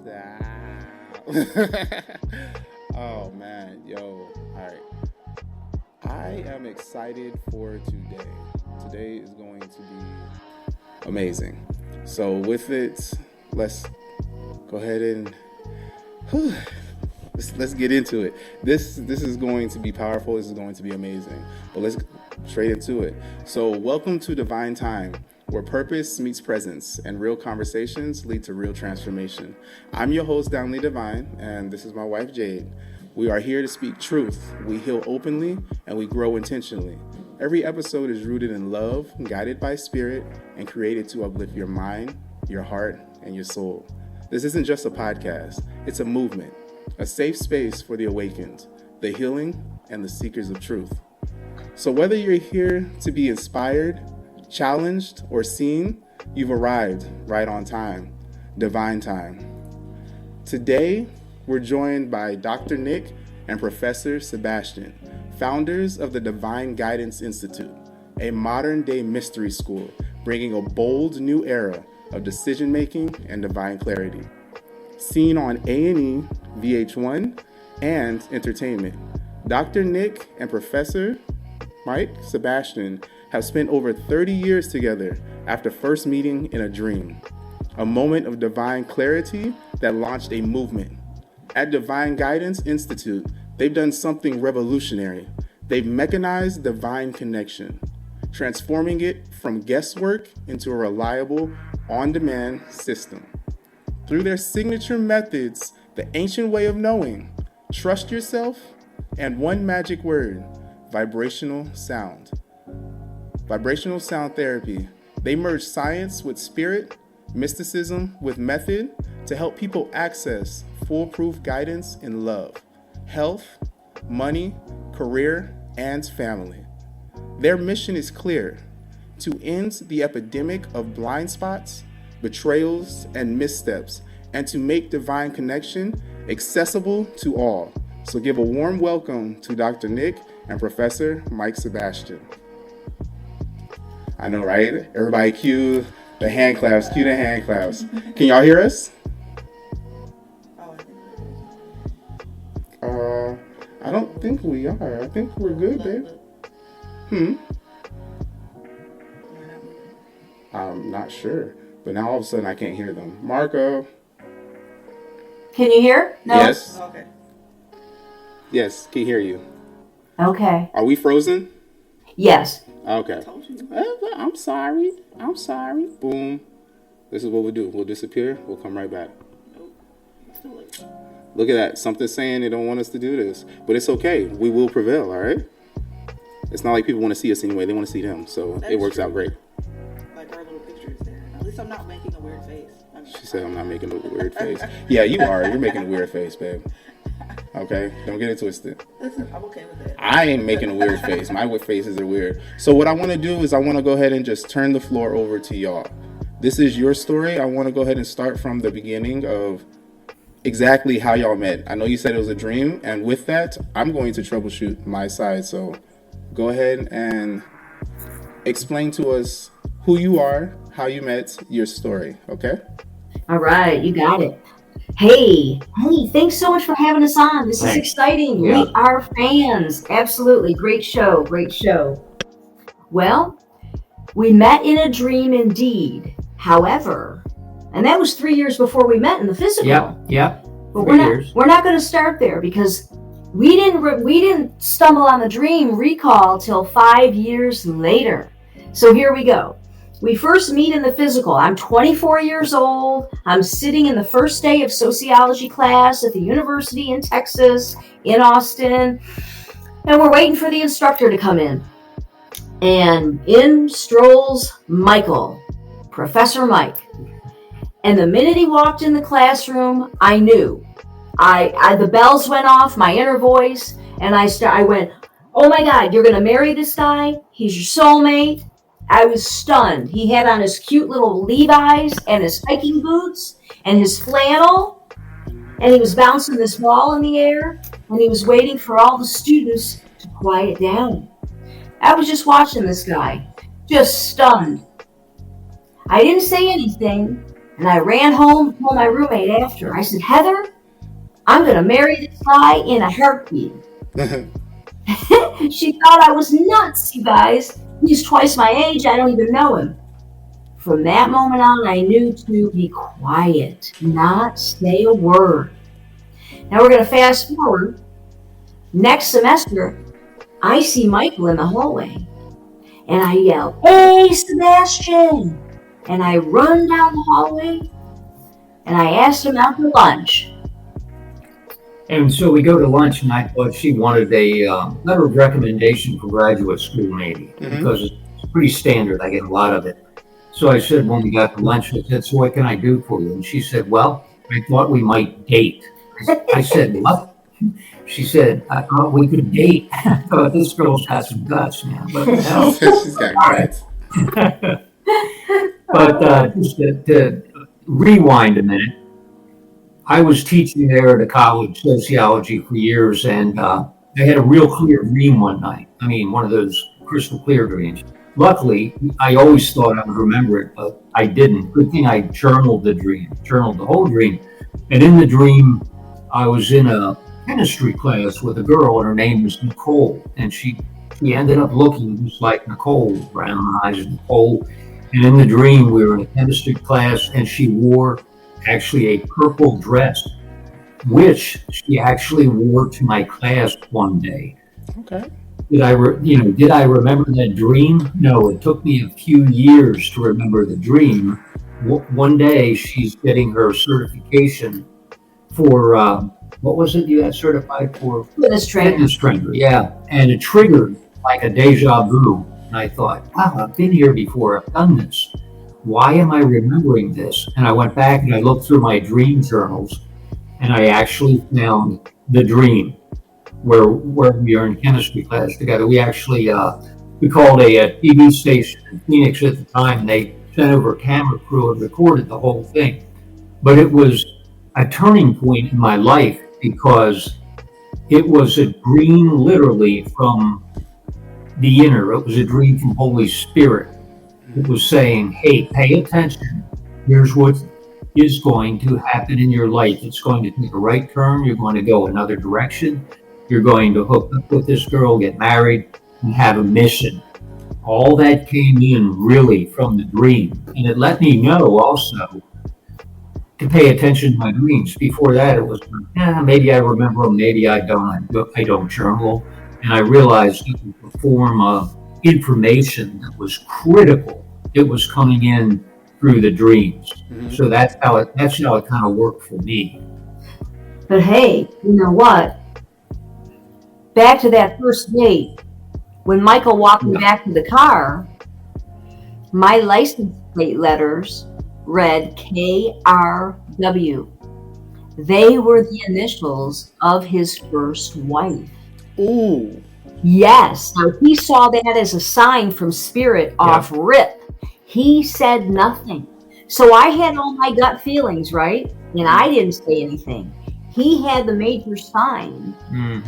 Stop. Oh man, yo. Alright. I am excited for today. Today is going to be amazing. So with it, let's go ahead and let's get into it. This is going to be powerful. This is going to be amazing. But let's straight into it. So welcome to Divine Time, where purpose meets presence and real conversations lead to real transformation. I'm your host, Danli Divine, and this is my wife, Jade. We are here to speak truth. We heal openly, and we grow intentionally. Every episode is rooted in love, guided by spirit, and created to uplift your mind, your heart, and your soul. This isn't just a podcast. It's a movement, a safe space for the awakened, the healing, and the seekers of truth. So whether you're here to be inspired, challenged, or seen, you've arrived right on time. Divine Time. Today, we're joined by Dr. Nic and Professor Sebastian, founders of the Divine Guidance Institute, a modern-day mystery school bringing a bold new era of decision-making and divine clarity. Seen on A&E, VH1, and entertainment, Dr. Nic and Professor Sebastian have spent over 30 years together after first meeting in a dream, a moment of divine clarity that launched a movement. At Divine Guidance Institute, they've done something revolutionary. They've mechanized divine connection, transforming it from guesswork into a reliable, on-demand system. Through their signature methods, the ancient way of knowing, trust yourself, and one magic word, vibrational sound. Vibrational sound therapy. They merge science with spirit, mysticism with method to help people access foolproof guidance in love, health, money, career, and family. Their mission is clear: to end the epidemic of blind spots, betrayals, and missteps, and to make divine connection accessible to all. So give a warm welcome to Dr. Nic and Professor Sebastian. I know, right? Everybody cue the hand claps, cue the hand claps. Can y'all hear us? I don't think we are. I think we're good, babe. I'm not sure. But now all of a sudden I can't hear them. Marco. Can you hear? No? Yes. Okay. Yes, can hear you. Okay. Are we frozen? Yes. Okay. I'm sorry. Boom. This is what we'll do. We'll disappear. We'll come right back. Look at that. Something's saying they don't want us to do this. But it's okay. We will prevail, all right? It's not like people want to see us anyway. They want to see them. So it works out great. Like our little pictures there. At least I'm not making a weird face. She said I'm not making a weird face. Yeah, you are. You're making a weird face, babe. Okay? Don't get it twisted. Listen, I'm okay with it. I ain't making a weird face. My faces are weird. So what I want to do is I want to go ahead and just turn the floor over to y'all. This is your story. I want to go ahead and start from the beginning of exactly how y'all met. I know you said it was a dream, and with that, I'm going to troubleshoot my side. So go ahead and explain to us who you are, how you met, your story, okay? All right, you got it. Hey, thanks so much for having us on. This is exciting. Yeah. We are fans. Absolutely. Great show. Well, we met in a dream indeed. However, and that was 3 years before we met in the physical. Yep. But we're not going to start there because we didn't stumble on the dream recall till 5 years later. So here we go. We first meet in the physical. I'm 24 years old. I'm sitting in the first day of sociology class at the university in Texas, in Austin, and we're waiting for the instructor to come in. And in strolls Michael, Professor Mike. And the minute he walked in the classroom, I knew. The bells went off, my inner voice, and I went, oh my God, you're going to marry this guy? He's your soulmate? I was stunned. He had on his cute little Levi's and his hiking boots and his flannel, and he was bouncing this ball in the air, and he was waiting for all the students to quiet down. I was just watching this guy, just stunned. I didn't say anything, And I ran home, told my roommate after. I said, Heather, I'm going to marry this guy in a heartbeat. She thought I was nuts, you guys. He's twice my age. I don't even know him. From that moment on, I knew to be quiet, not say a word. Now we're going to fast forward. Next semester, I see Michael in the hallway. And I yell, hey, Sebastian! And I run down the hallway. And I asked him out to lunch. And so we go to lunch, and I thought she wanted a letter of recommendation for graduate school, maybe, because it's pretty standard. I get a lot of it. So I said, when we got to lunch, I said, so what can I do for you? And she said, well, I thought we might date. I said, what? She said, I thought we could date. I thought, this girl's got some guts, man. What the hell? She's got guts. But just to rewind a minute, I was teaching there at a college, sociology, for years, and I had a real clear dream one night. I mean, one of those crystal clear dreams. Luckily, I always thought I would remember it, but I didn't. Good thing I journaled the whole dream. And in the dream, I was in a chemistry class with a girl, and her name was Nicole. And she ended up looking just like Nicole, brown eyes, Nicole. And in the dream, we were in a chemistry class, and she wore actually a purple dress, which she actually wore to my class one day. Okay. Did I remember that dream? No, it took me a few years to remember the dream. One day, she's getting her certification for, what was it you got certified for? Fitness trainer. Yeah. And it triggered like a deja vu. And I thought, wow, I've been here before. I've done this. Why am I remembering this? And I went back and I looked through my dream journals, and I actually found the dream where we are in chemistry class together. We actually, we called a TV station in Phoenix at the time, and they sent over a camera crew and recorded the whole thing. But it was a turning point in my life because it was a dream literally from the inner. It was a dream from Holy Spirit. It was saying, hey, pay attention. Here's what is going to happen in your life. It's going to take a right turn. You're going to go another direction. You're going to hook up with this girl, get married, and have a mission. All that came in really from the dream. And it let me know also to pay attention to my dreams. Before that, it was, maybe I remember them, maybe I don't. I don't journal. And I realized it was a form of information that was critical. It was coming in through the dreams. So that's how it kind of worked for me. But hey, you know what? Back to that first date, when Michael walked me back to the car, my license plate letters read KRW. They were the initials of his first wife. Ooh. Yes. Now he saw that as a sign from spirit off rip. He said nothing. So I had all my gut feelings, right? And I didn't say anything. He had the major sign.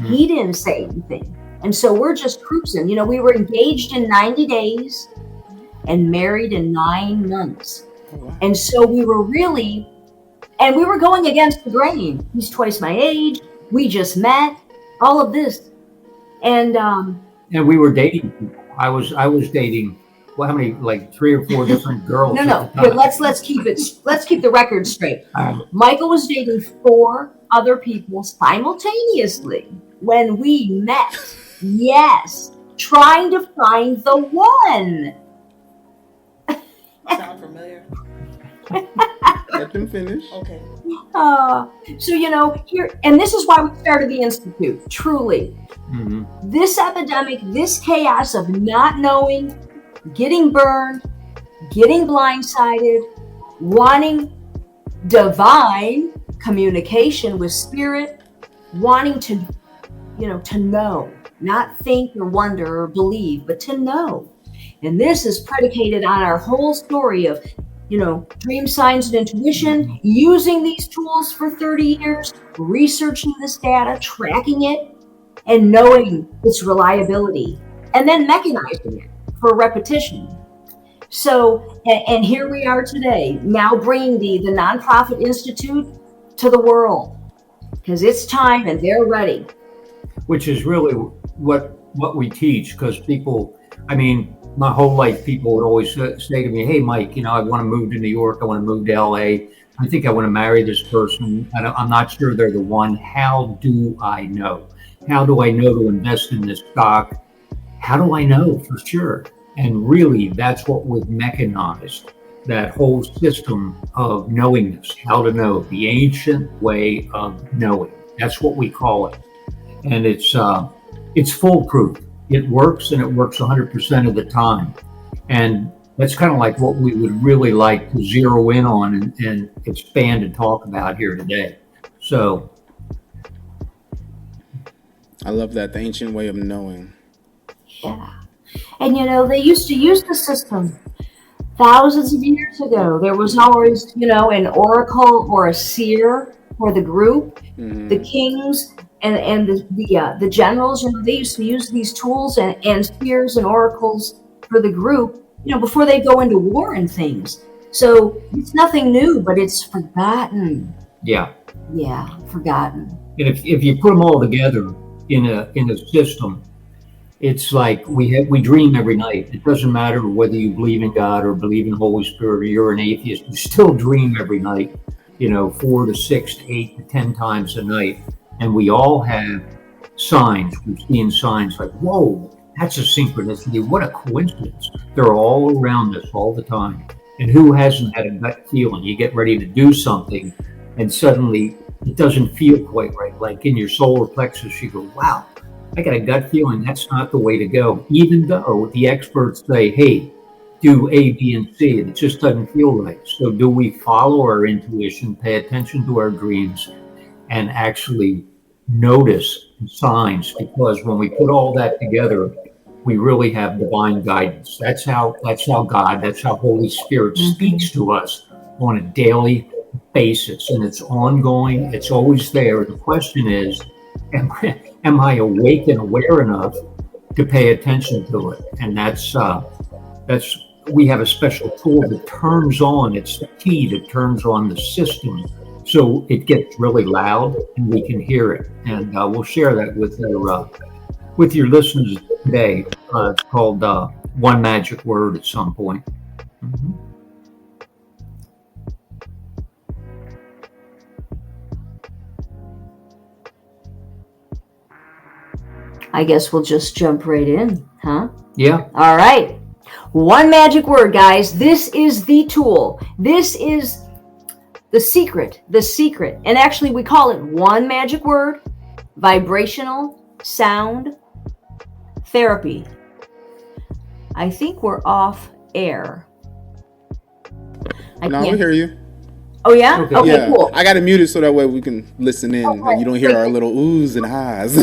He didn't say anything. And so we're just cruising. You know, we were engaged in 90 days and married in 9 months. And so we were going against the grain. He's twice my age. We just met. All of this. And we were dating people. I was dating, well, how many, like 3 or 4 different girls? No. Here, let's keep the record straight. Michael was dating 4 other people simultaneously when we met. Yes, trying to find the one. Sound familiar? Let them finish. Okay. So, you know, here, and this is why we started the Institute, truly. This epidemic, this chaos of not knowing, getting burned, getting blindsided, wanting divine communication with spirit, wanting to, to know, not think or wonder or believe, but to know. And this is predicated on our whole story of, dream signs and intuition, using these tools for 30 years, researching this data, tracking it, and knowing its reliability, and then mechanizing it for repetition. So, and here we are today, now bringing the Nonprofit Institute to the world, because it's time and they're ready. Which is really what we teach, because people, I mean, my whole life people would always say to me, hey Mike, I want to move to New York, I want to move to LA, I think I want to marry this person, I'm not sure they're the one. How do I know? How do I know to invest in this stock? How do I know for sure? And really, that's what was mechanized, that whole system of knowingness, how to know, the ancient way of knowing. That's what we call it. And it's foolproof. It works, and it works 100% of the time. And that's kind of like what we would really like to zero in on and expand and talk about here today. So I love that, the ancient way of knowing. Yeah. And they used to use the system thousands of years ago. There was always, an oracle or a seer for the group, the kings and the generals. They used to use these tools and seers and oracles for the group, before they go into war and things. So it's nothing new, but it's forgotten. Yeah, forgotten. And if you put them all together in a system, it's like we dream every night. It doesn't matter whether you believe in God or believe in the Holy Spirit or you're an atheist. You still dream every night, 4 to 6 to 8 to 10 times a night. And we all have signs. We've seen signs like, whoa, that's a synchronicity. What a coincidence. They're all around us all the time. And who hasn't had a gut feeling? You get ready to do something and suddenly it doesn't feel quite right. Like in your solar plexus, you go, wow, I got a gut feeling that's not the way to go. Even though the experts say, hey, do A, B, and C, and it just doesn't feel right. So do we follow our intuition, pay attention to our dreams, and actually notice signs? Because when we put all that together, we really have divine guidance. That's how God, that's how Holy Spirit speaks to us on a daily basis, and it's ongoing. It's always there. The question is, am I awake and aware enough to pay attention to it? And that's we have a special tool that turns on. It's the key that turns on the system, so it gets really loud and we can hear it. And we'll share that with your listeners today. It's called One Magic Word at some point. Mm-hmm. I guess we'll just jump right in, huh? Yeah. All right. One magic word, guys. This is the tool. This is the secret. And actually, we call it one magic word, vibrational sound therapy. I think we're off air. No, we hear you. Oh, yeah? Okay, yeah. Cool. I got it muted so that way we can listen in and you don't hear our little oohs and ahs.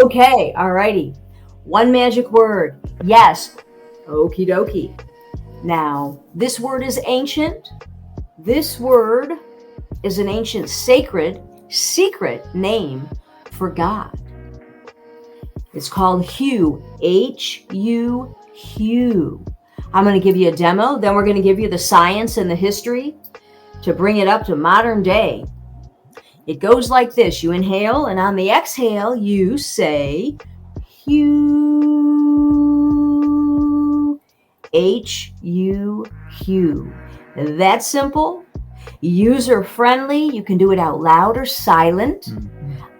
Okay, alrighty. One magic word. Yes. Okie dokie. Now, this word is ancient. This word is an ancient secret name for God. It's called Hue. H-U, Hue. I'm going to give you a demo. Then we're going to give you the science and the history to bring it up to modern day. It goes like this. You inhale, and on the exhale, you say Hue. H-U, Hue. That's simple. User friendly. You can do it out loud or silent.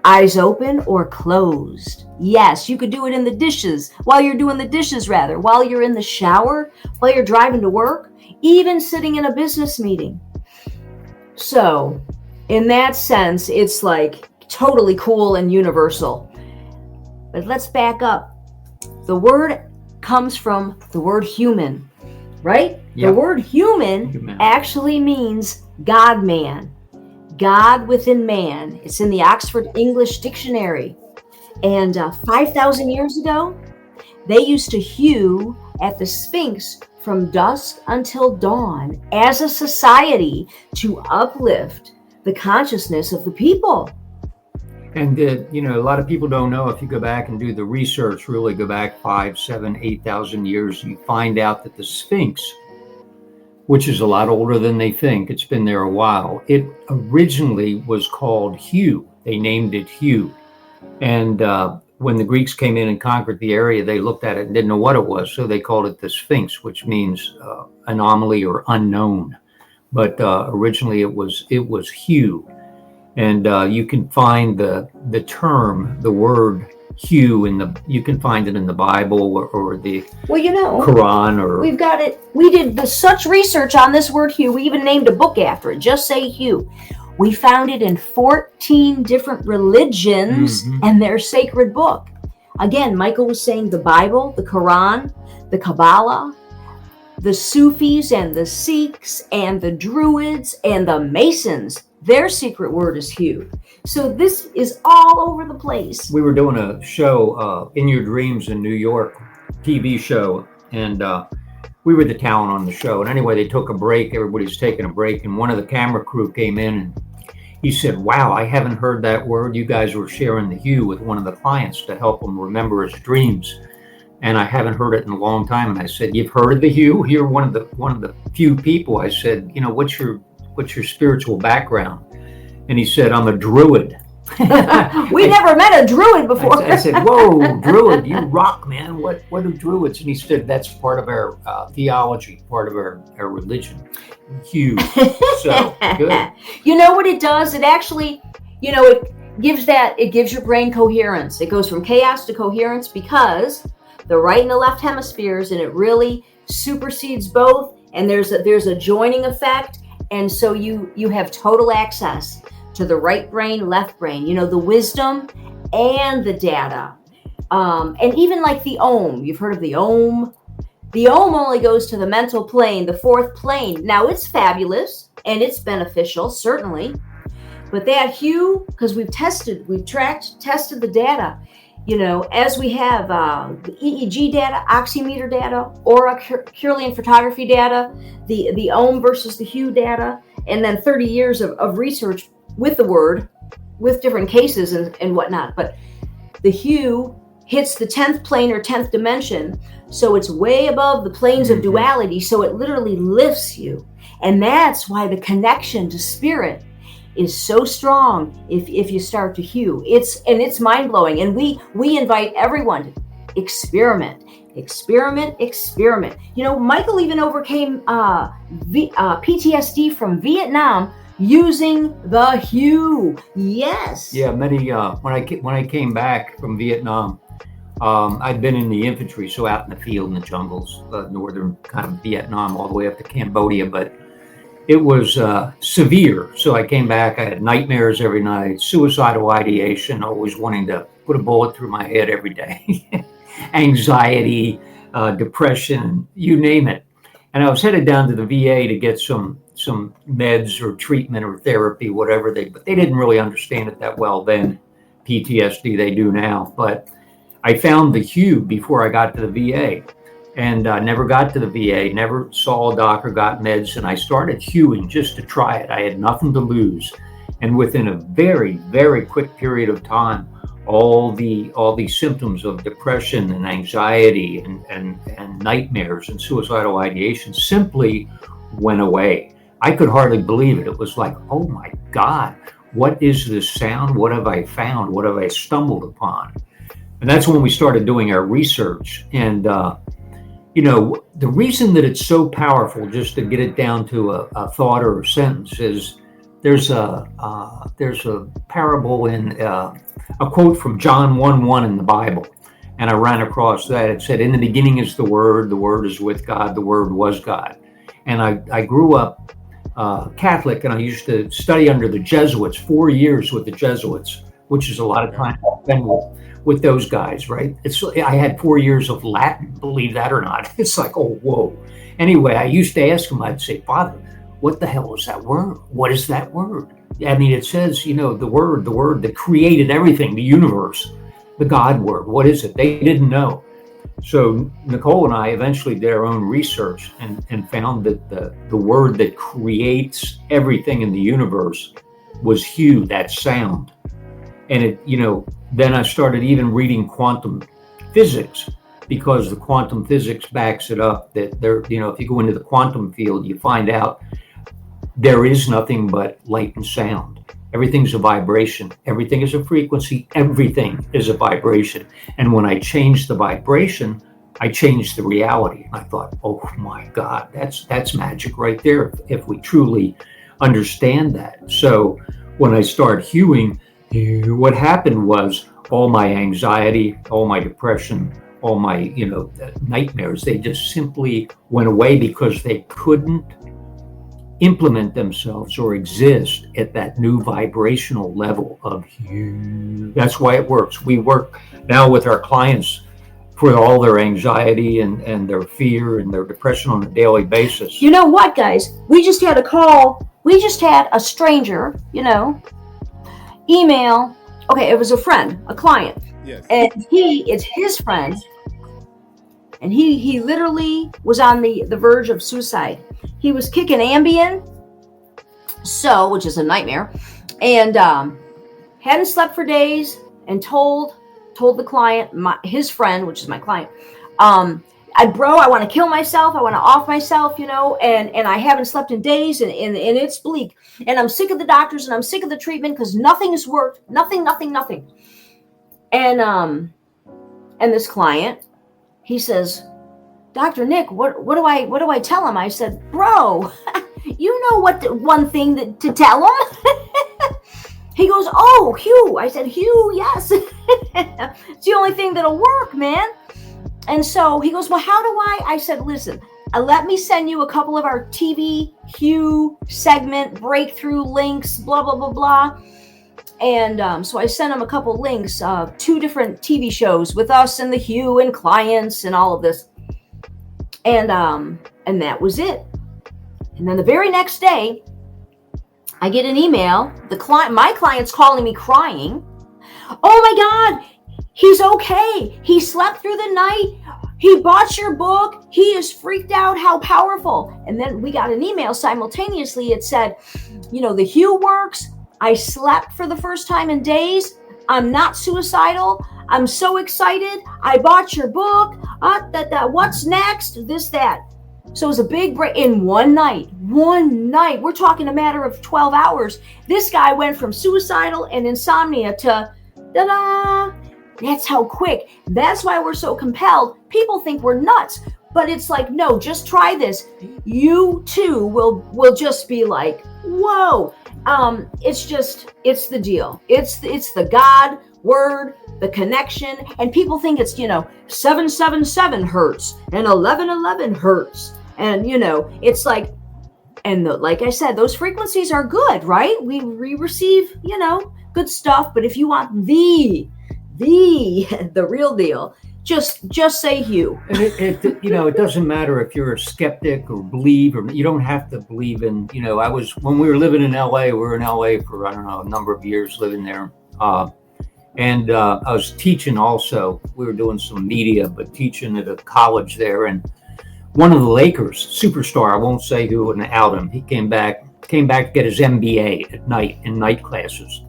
Eyes open or closed. Yes, you could do it in the dishes, while you're doing the dishes, while you're in the shower, while you're driving to work, even sitting in a business meeting. So, in that sense, it's like totally cool and universal. But let's back up. The word comes from the word human, right? Yep. The word human actually means God-man. God within man. It's in the Oxford English Dictionary. And 5,000 years ago, they used to hew at the Sphinx from dusk until dawn as a society to uplift the consciousness of the people. And a lot of people don't know, if you go back and do the research, really go back 5, 7, 8,000 years, you find out that the Sphinx, which is a lot older than they think, it's been there a while, it originally was called Hugh. They named it Hugh. And when the Greeks came in and conquered the area, they looked at it and didn't know what it was, so they called it the Sphinx, which means anomaly or unknown. But originally it was Hugh. And you can find the term, the word Hugh you can find it in the Bible or the Quran, or we've got it. We did such research on this word Hugh. We even named a book after it. Just say Hugh. We found it in 14 different religions and their sacred book. Again, Michael was saying the Bible, the Quran, the Kabbalah, the Sufis and the Sikhs and the Druids and the Masons. Their secret word is Hugh. So this is all over the place. We were doing a show, In Your Dreams in New York, TV show, and we were the talent on the show. And anyway, they took a break. Everybody's taking a break. And one of the camera crew came in and he said, "Wow, I haven't heard that word. You guys were sharing the Hugh with one of the clients to help him remember his dreams. And I haven't heard it in a long time." And I said, "You've heard of the Hugh? You're one of the few people." I said, "What's your spiritual background?" And he said, "I'm a druid." We never met a druid before. I said, "Whoa, druid, you rock, man. What are druids?" And he said, "That's part of our theology, part of our religion." Huge. So good. You know what it does? It actually, it gives your brain coherence. It goes from chaos to coherence because the right and the left hemispheres, and it really supersedes both. And there's a joining effect. And so you have total access to the right brain, left brain, the wisdom and the data. And even like the Om, you've heard of the Om. The Om only goes to the mental plane, the fourth plane. Now it's fabulous and it's beneficial, certainly. But that Hugh, because we've tested the data, as we have the EEG data, oximeter data, aura, Kirlian photography data, the Om versus the Hugh data, and then 30 years of research with the word, with different cases and whatnot. But the Hugh hits the 10th plane or 10th dimension, so it's way above the planes of duality, so it literally lifts you. And that's why the connection to spirit is so strong if you start to Hugh. It's mind-blowing. And we invite everyone to experiment. Michael even overcame PTSD from Vietnam using the Hugh. Yes. Yeah, many when I came back from Vietnam, I'd been in the infantry, so out in the field in the jungles, northern kind of Vietnam, all the way up to Cambodia, but it was severe. So I came back, I had nightmares every night, suicidal ideation, always wanting to put a bullet through my head every day, anxiety, depression, you name it. And I was headed down to the VA to get some meds or treatment or therapy, whatever but they didn't really understand it that well then. PTSD, they do now. But I found the Hugh before I got to the VA. And never got to the VA, never saw a doctor, got meds, and I started hewing just to try it. I had nothing to lose. And within a very, very quick period of time, all the symptoms of depression and anxiety and nightmares and suicidal ideation simply went away. I could hardly believe it. It was like, oh my God, what is this sound? What have I found? What have I stumbled upon? And that's when we started doing our research. And the reason that it's so powerful, just to get it down to a thought or a sentence, is there's a parable in a quote from John 1:1 in the Bible, and I ran across that. It said, "In the beginning is the Word is with God, the Word was God." And I grew up Catholic, and I used to study under the Jesuits, 4 years with the Jesuits, which is a lot of time I spent with those guys, right? I had 4 years of Latin, believe that or not. It's like, oh, whoa. Anyway, I used to ask him, I'd say, "Father, what the hell is that word? What is that word?" I mean, it says, the word that created everything, the universe, the God word. What is it? They didn't know. So Nicole and I eventually did our own research and found that the word that creates everything in the universe was Hugh, that sound. And then I started even reading quantum physics, because the quantum physics backs it up that if you go into the quantum field, you find out there is nothing but light and sound. Everything's a vibration. Everything is a frequency. Everything is a vibration. And when I changed the vibration, I changed the reality. I thought, oh my God, that's magic right there if we truly understand that. So when I started hewing, what happened was all my anxiety, all my depression, all my nightmares, they just simply went away because they couldn't implement themselves or exist at that new vibrational level of hue. That's why it works. We work now with our clients for all their anxiety and their fear and their depression on a daily basis. You know what, guys? We just had a call. We just had a stranger, email. Okay, it was a friend, a client. Yes. And it's his friend. And he literally was on the verge of suicide. He was kicking Ambien, which is a nightmare, and hadn't slept for days, and told the client, his friend, which is my client, I want to kill myself. I want to off myself, and I haven't slept in days, and it's bleak, and I'm sick of the doctors, and I'm sick of the treatment because nothing has worked, nothing. And this client, he says, Dr. Nic, what do I tell him? I said, bro, you know one thing to tell him? He goes, oh, Hugh. I said, Hugh, yes. It's the only thing that'll work, man. And so he goes, well, how do I said, listen, let me send you a couple of our TV Hugh segment breakthrough links, blah, blah, blah, blah. And so I sent him a couple links, 2 different TV shows with us and the Hugh and clients and all of this. And that was it. And then the very next day, I get an email. My client's calling me crying. Oh my God, he's okay. He slept through the night. He bought your book. He is freaked out. How powerful. And then we got an email simultaneously. It said, the Hugh works. I slept for the first time in days. I'm not suicidal. I'm so excited. I bought your book. What's next? This, that. So it was a big break in one night. We're talking a matter of 12 hours. This guy went from suicidal and insomnia to da-da. That's how quick. That's why we're so compelled. People think we're nuts, but it's like, no, just try this. You too will just be like, whoa. It's the deal. It's the God word, the connection, and people think it's 777 hertz and 1111 hertz, and it's like, and like I said, those frequencies are good, right? We receive good stuff, but if you want the real deal, just say Hugh. And it doesn't matter if you're a skeptic or believe, or you don't have to believe in, when we were living in LA, we were in LA for, a number of years living there. And I was teaching also. We were doing some media, but teaching at a college there. And one of the Lakers, superstar, I won't say who, and out him, he came back to get his MBA at night in night classes.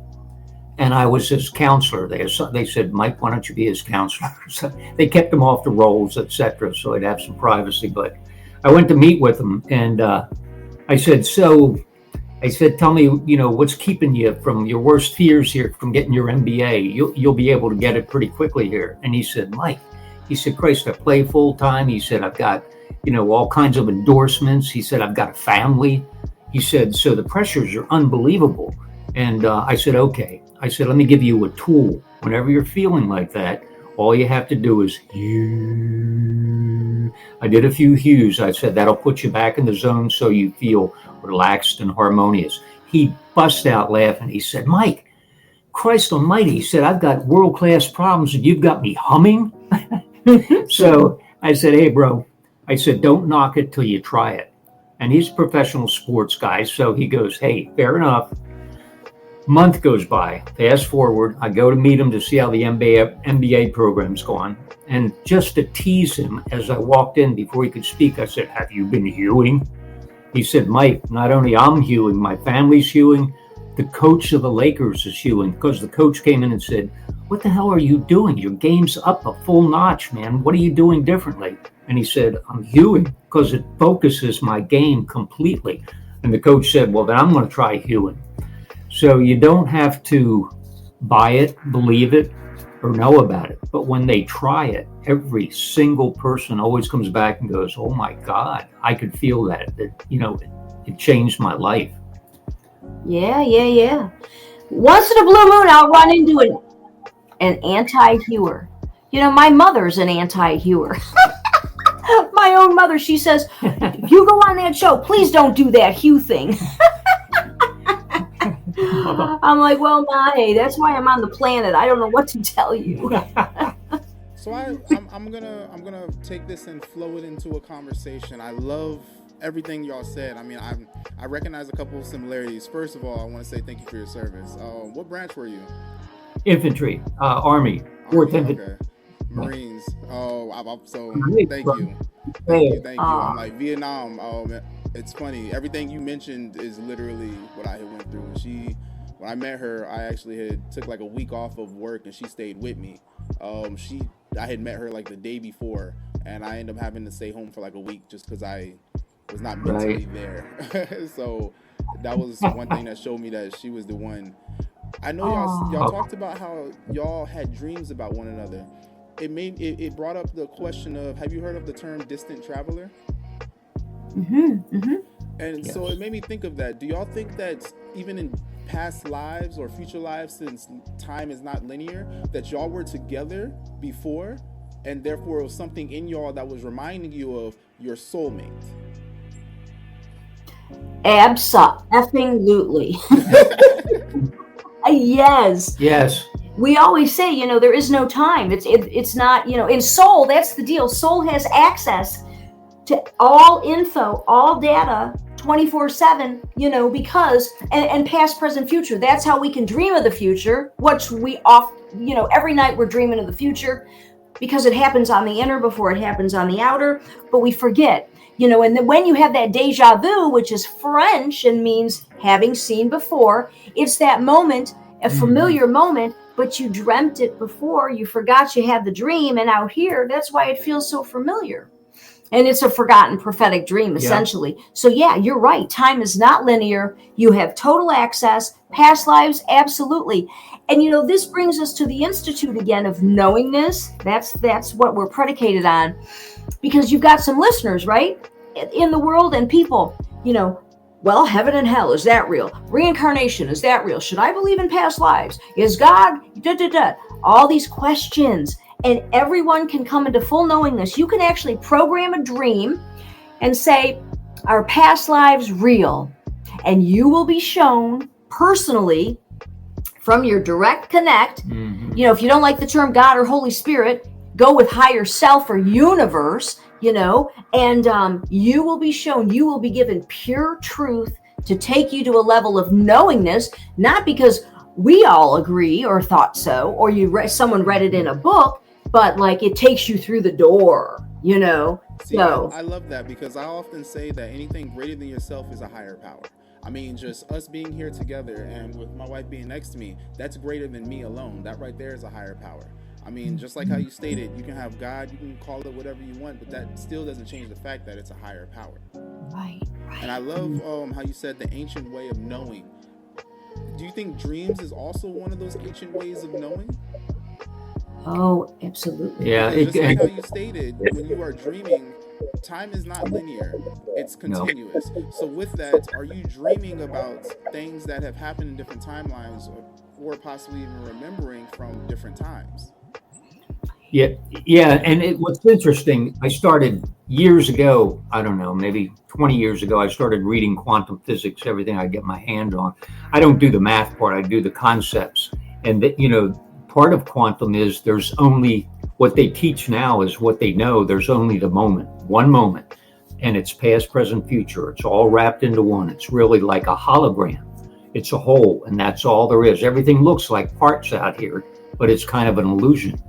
And I was his counselor. They said, Mike, why don't you be his counselor? So they kept him off the rolls, etc., so he'd have some privacy. But I went to meet with him, and I said, tell me, what's keeping you from your worst fears here from getting your MBA? You'll be able to get it pretty quickly here. And he said, Mike, Christ, I play full time. He said, I've got, all kinds of endorsements. He said, I've got a family. He said, so the pressures are unbelievable. And I said, okay. I said, let me give you a tool. Whenever you're feeling like that, all you have to do is hew. I did a few hews. I said, that'll put you back in the zone so you feel relaxed and harmonious. He bust out laughing. He said, Mike, Christ almighty. He said, I've got world-class problems and you've got me humming. So I said, hey, bro. I said, don't knock it till you try it. And he's a professional sports guy. So he goes, hey, fair enough. Month goes by. Fast forward, I go to meet him to see how the MBA program's gone. And just to tease him, as I walked in before he could speak, I said, have you been hewing? He said, Mike, not only I'm hewing, my family's hewing. the coach of the Lakers is hewing, because the coach came in and said, "What the hell are you doing? Your game's up a full notch, man. What are you doing differently?" And he said, "I'm hewing because it focuses my game completely." And the coach said, "Well, then I'm going to try hewing." So you don't have to buy it, believe it, or know about it. But when they try it, every single person always comes back and goes, "Oh my God, I could feel that. It changed my life." Yeah. Once in a blue moon, I'll run into an anti-hewer. My mother's an anti-hewer. My own mother, she says, "If you go on that show, please don't do that hew thing." I'm like, "Well, Ma, hey, that's why I'm on the planet. I don't know what to tell you." So I'm gonna take this and flow it into a conversation. I love everything y'all said. I mean, I recognize a couple of similarities. First of all, I want to say thank you for your service. What branch were you? Infantry, Army, 4th Infantry. Okay. Marines. So Nice, thank bro. you. Thank you. Aw. I'm like, Vietnam. It's funny. Everything you mentioned is literally what I had went through. When I met her, I actually took like a week off of work, and she stayed with me. I had met her like the day before, and I ended up having to stay home for like a week just because I was not mentally there. So that was one thing that showed me that she was the one. I know y'all talked about how y'all had dreams about one another. It brought up the question of, have you heard of the term distant traveler? And Yes. so it made me think of that. Do y'all think that even in past lives or future lives, since time is not linear, that y'all were together before, and therefore it was something in y'all that was reminding you of your soulmate? Abso-effing-lutely. Yes. Yes. We always say, there is no time. It's not, in soul, that's the deal. Soul has access to all info, all data, 24/7, because, and past, present, future. That's how we can dream of the future, which every night we're dreaming of the future because it happens on the inner before it happens on the outer, but we forget, and then when you have that déjà vu, which is French and means having seen before, it's that moment, a familiar moment, but you dreamt it before, you forgot you had the dream, and out here, that's why it feels so familiar. And it's a forgotten prophetic dream, essentially. So yeah, you're right. Time is not linear. You have total access. Past lives, absolutely. And this brings us to the institute again of knowingness. That's what we're predicated on. Because you've got some listeners, right? In the world and people, well, heaven and hell, is that real? Reincarnation, is that real? Should I believe in past lives? Is God? All these questions. And everyone can come into full knowingness. You can actually program a dream and say, "Are past lives real?" And you will be shown personally from your direct connect. If you don't like the term God or Holy Spirit, go with higher self or universe, and you will be shown, you will be given pure truth to take you to a level of knowingness, not because we all agree or thought so, or someone read it in a book, but like it takes you through the door, See, So I love that, because I often say that anything greater than yourself is a higher power. I mean, just us being here together and with my wife being next to me, that's greater than me alone. That right there is a higher power. I mean, just like how you stated, you can have God, you can call it whatever you want, but that still doesn't change the fact that it's a higher power. right. And I love how you said the ancient way of knowing. Do you think dreams is also one of those ancient ways of knowing? Oh, absolutely. Yeah. Because just like how you stated, when you are dreaming, time is not linear, it's continuous. So with that, are you dreaming about things that have happened in different timelines, or possibly even remembering from different times? Yeah. And what's interesting, I started years ago, I don't know, maybe 20 years ago, I started reading quantum physics, everything I get my hand on. I don't do the math part, I do the concepts. And part of quantum is there's only, what they teach now is what they know, there's only the moment, one moment, and it's past, present, future. It's all wrapped into one. It's really like a hologram. It's a whole, and that's all there is. Everything looks like parts out here, but it's kind of an illusion.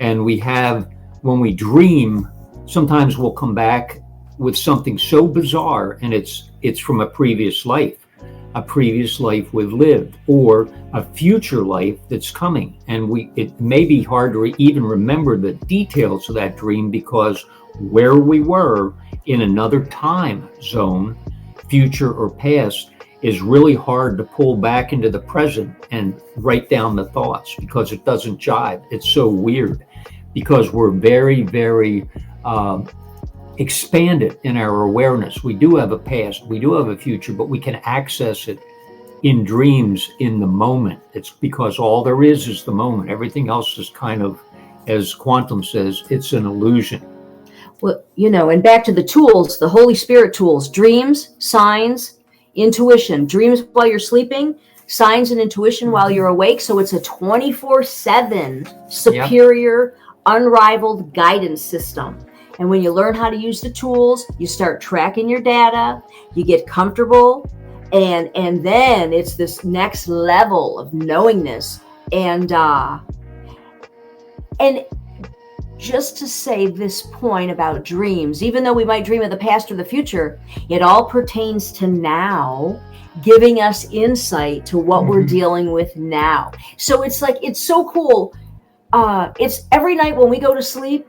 And when we dream, sometimes we'll come back with something so bizarre, and it's from a previous life. a previous life we've lived or a future life that's coming. And it may be hard to even remember the details of that dream because where we were in another time zone, future or past, is really hard to pull back into the present and write down the thoughts because it doesn't jive. It's so weird because we're very, very expanded in our awareness. We do have a past, we do have a future, but we can access it in dreams in the moment. It's because all there is the moment. Everything else is kind of, as quantum says, it's an illusion. Well, and back to the tools, the Holy Spirit tools, dreams, signs, intuition, dreams while you're sleeping, signs and intuition while you're awake. So it's a 24/7 superior, unrivaled guidance system. And when you learn how to use the tools, you start tracking your data, you get comfortable, and then it's this next level of knowingness. And just to say this point about dreams, even though we might dream of the past or the future, it all pertains to now, giving us insight to what we're dealing with now. So it's like, it's so cool. It's every night when we go to sleep,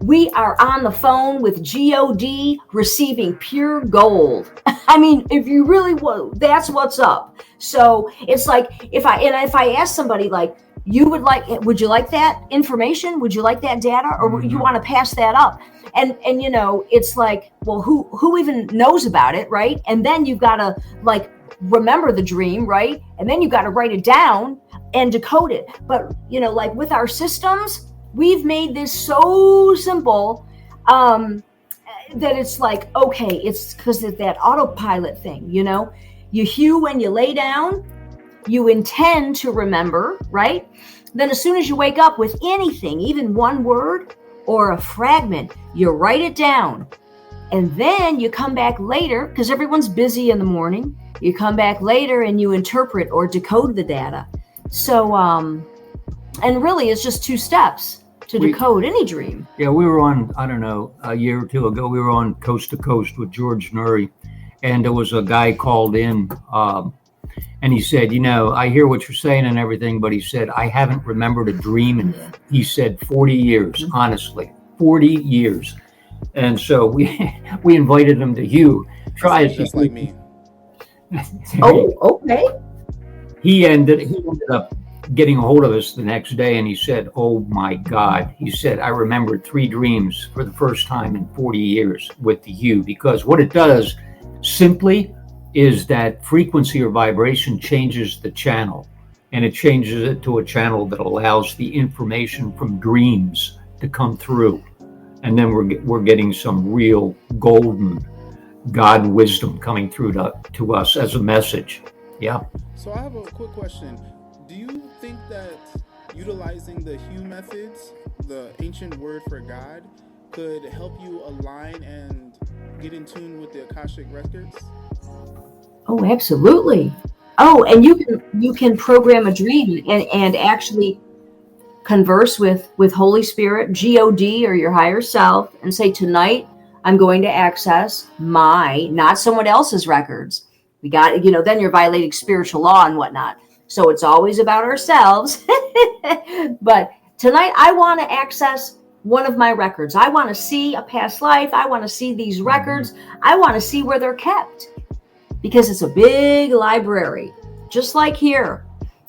we are on the phone with God receiving pure gold. I mean, if you really want, that's what's up. So it's like, if I ask somebody like, would you like that information? Would you like that data? Or would you want to pass that up? And it's like, well, who even knows about it, right? And then you've got to like remember the dream, right? And then you've got to write it down and decode it. But like with our systems, we've made this so simple that it's like, okay, it's because of that autopilot thing, you hew when you lay down, you intend to remember, right? Then as soon as you wake up with anything, even one word or a fragment, you write it down. And then you come back later, because everyone's busy in the morning, you come back later and you interpret or decode the data. So, and really it's just 2 steps to decode any dream. Yeah, we were on, I don't know, a year or 2 ago, we were on Coast to Coast with George Nuri, and there was a guy called in, and he said, I hear what you're saying and everything, but he said, I haven't remembered a dream in, he said, 40 years, honestly, 40 years. And so we invited him to Hugh. Try it. Just like me. Oh, okay. He ended up getting a hold of us the next day, and he said, oh my God, he said, I remembered 3 dreams for the first time in 40 years with the Hugh, because what it does simply is that frequency or vibration changes the channel, and it changes it to a channel that allows the information from dreams to come through. And then we're getting some real golden God wisdom coming through to us as a message. Yeah. So I have a quick question. Do you think that utilizing the Hugh methods, the ancient word for God, could help you align and get in tune with the Akashic records? Oh, absolutely. Oh, and you can program a dream and actually converse with Holy Spirit, God, or your higher self, and say, tonight I'm going to access not someone else's records. We got, then you're violating spiritual law and whatnot. So it's always about ourselves. But tonight I want to access one of my records. I want to see a past life. I want to see these records. I want to see where they're kept, because it's a big library, just like here,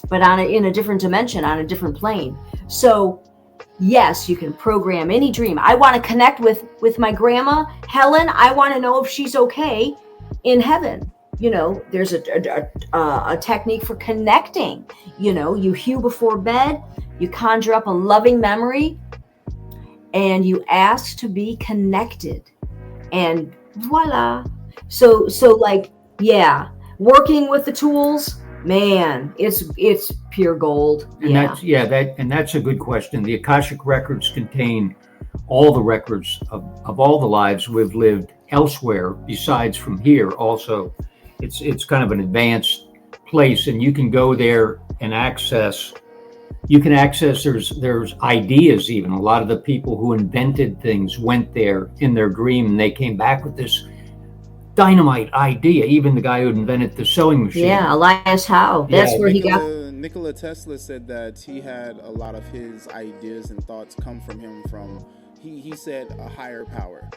but in a different dimension, on a different plane. So yes, you can program any dream. I want to connect with my grandma, Helen. I want to know if she's okay in heaven. There's a technique for connecting. You hew before bed, you conjure up a loving memory, and you ask to be connected, and voila. So like, yeah, working with the tools, man, it's pure gold. And that's a good question. The Akashic records contain all the records of all the lives we've lived elsewhere besides from here. Also, it's kind of an advanced place, and you can go there and access. There's ideas even. A lot of the people who invented things went there in their dream, and they came back with this dynamite idea. Even the guy who invented the sewing machine. Yeah, Elias Howe. That's Yeah, where he got. Nikola Tesla said that he had a lot of his ideas and thoughts come from him from he said a higher power.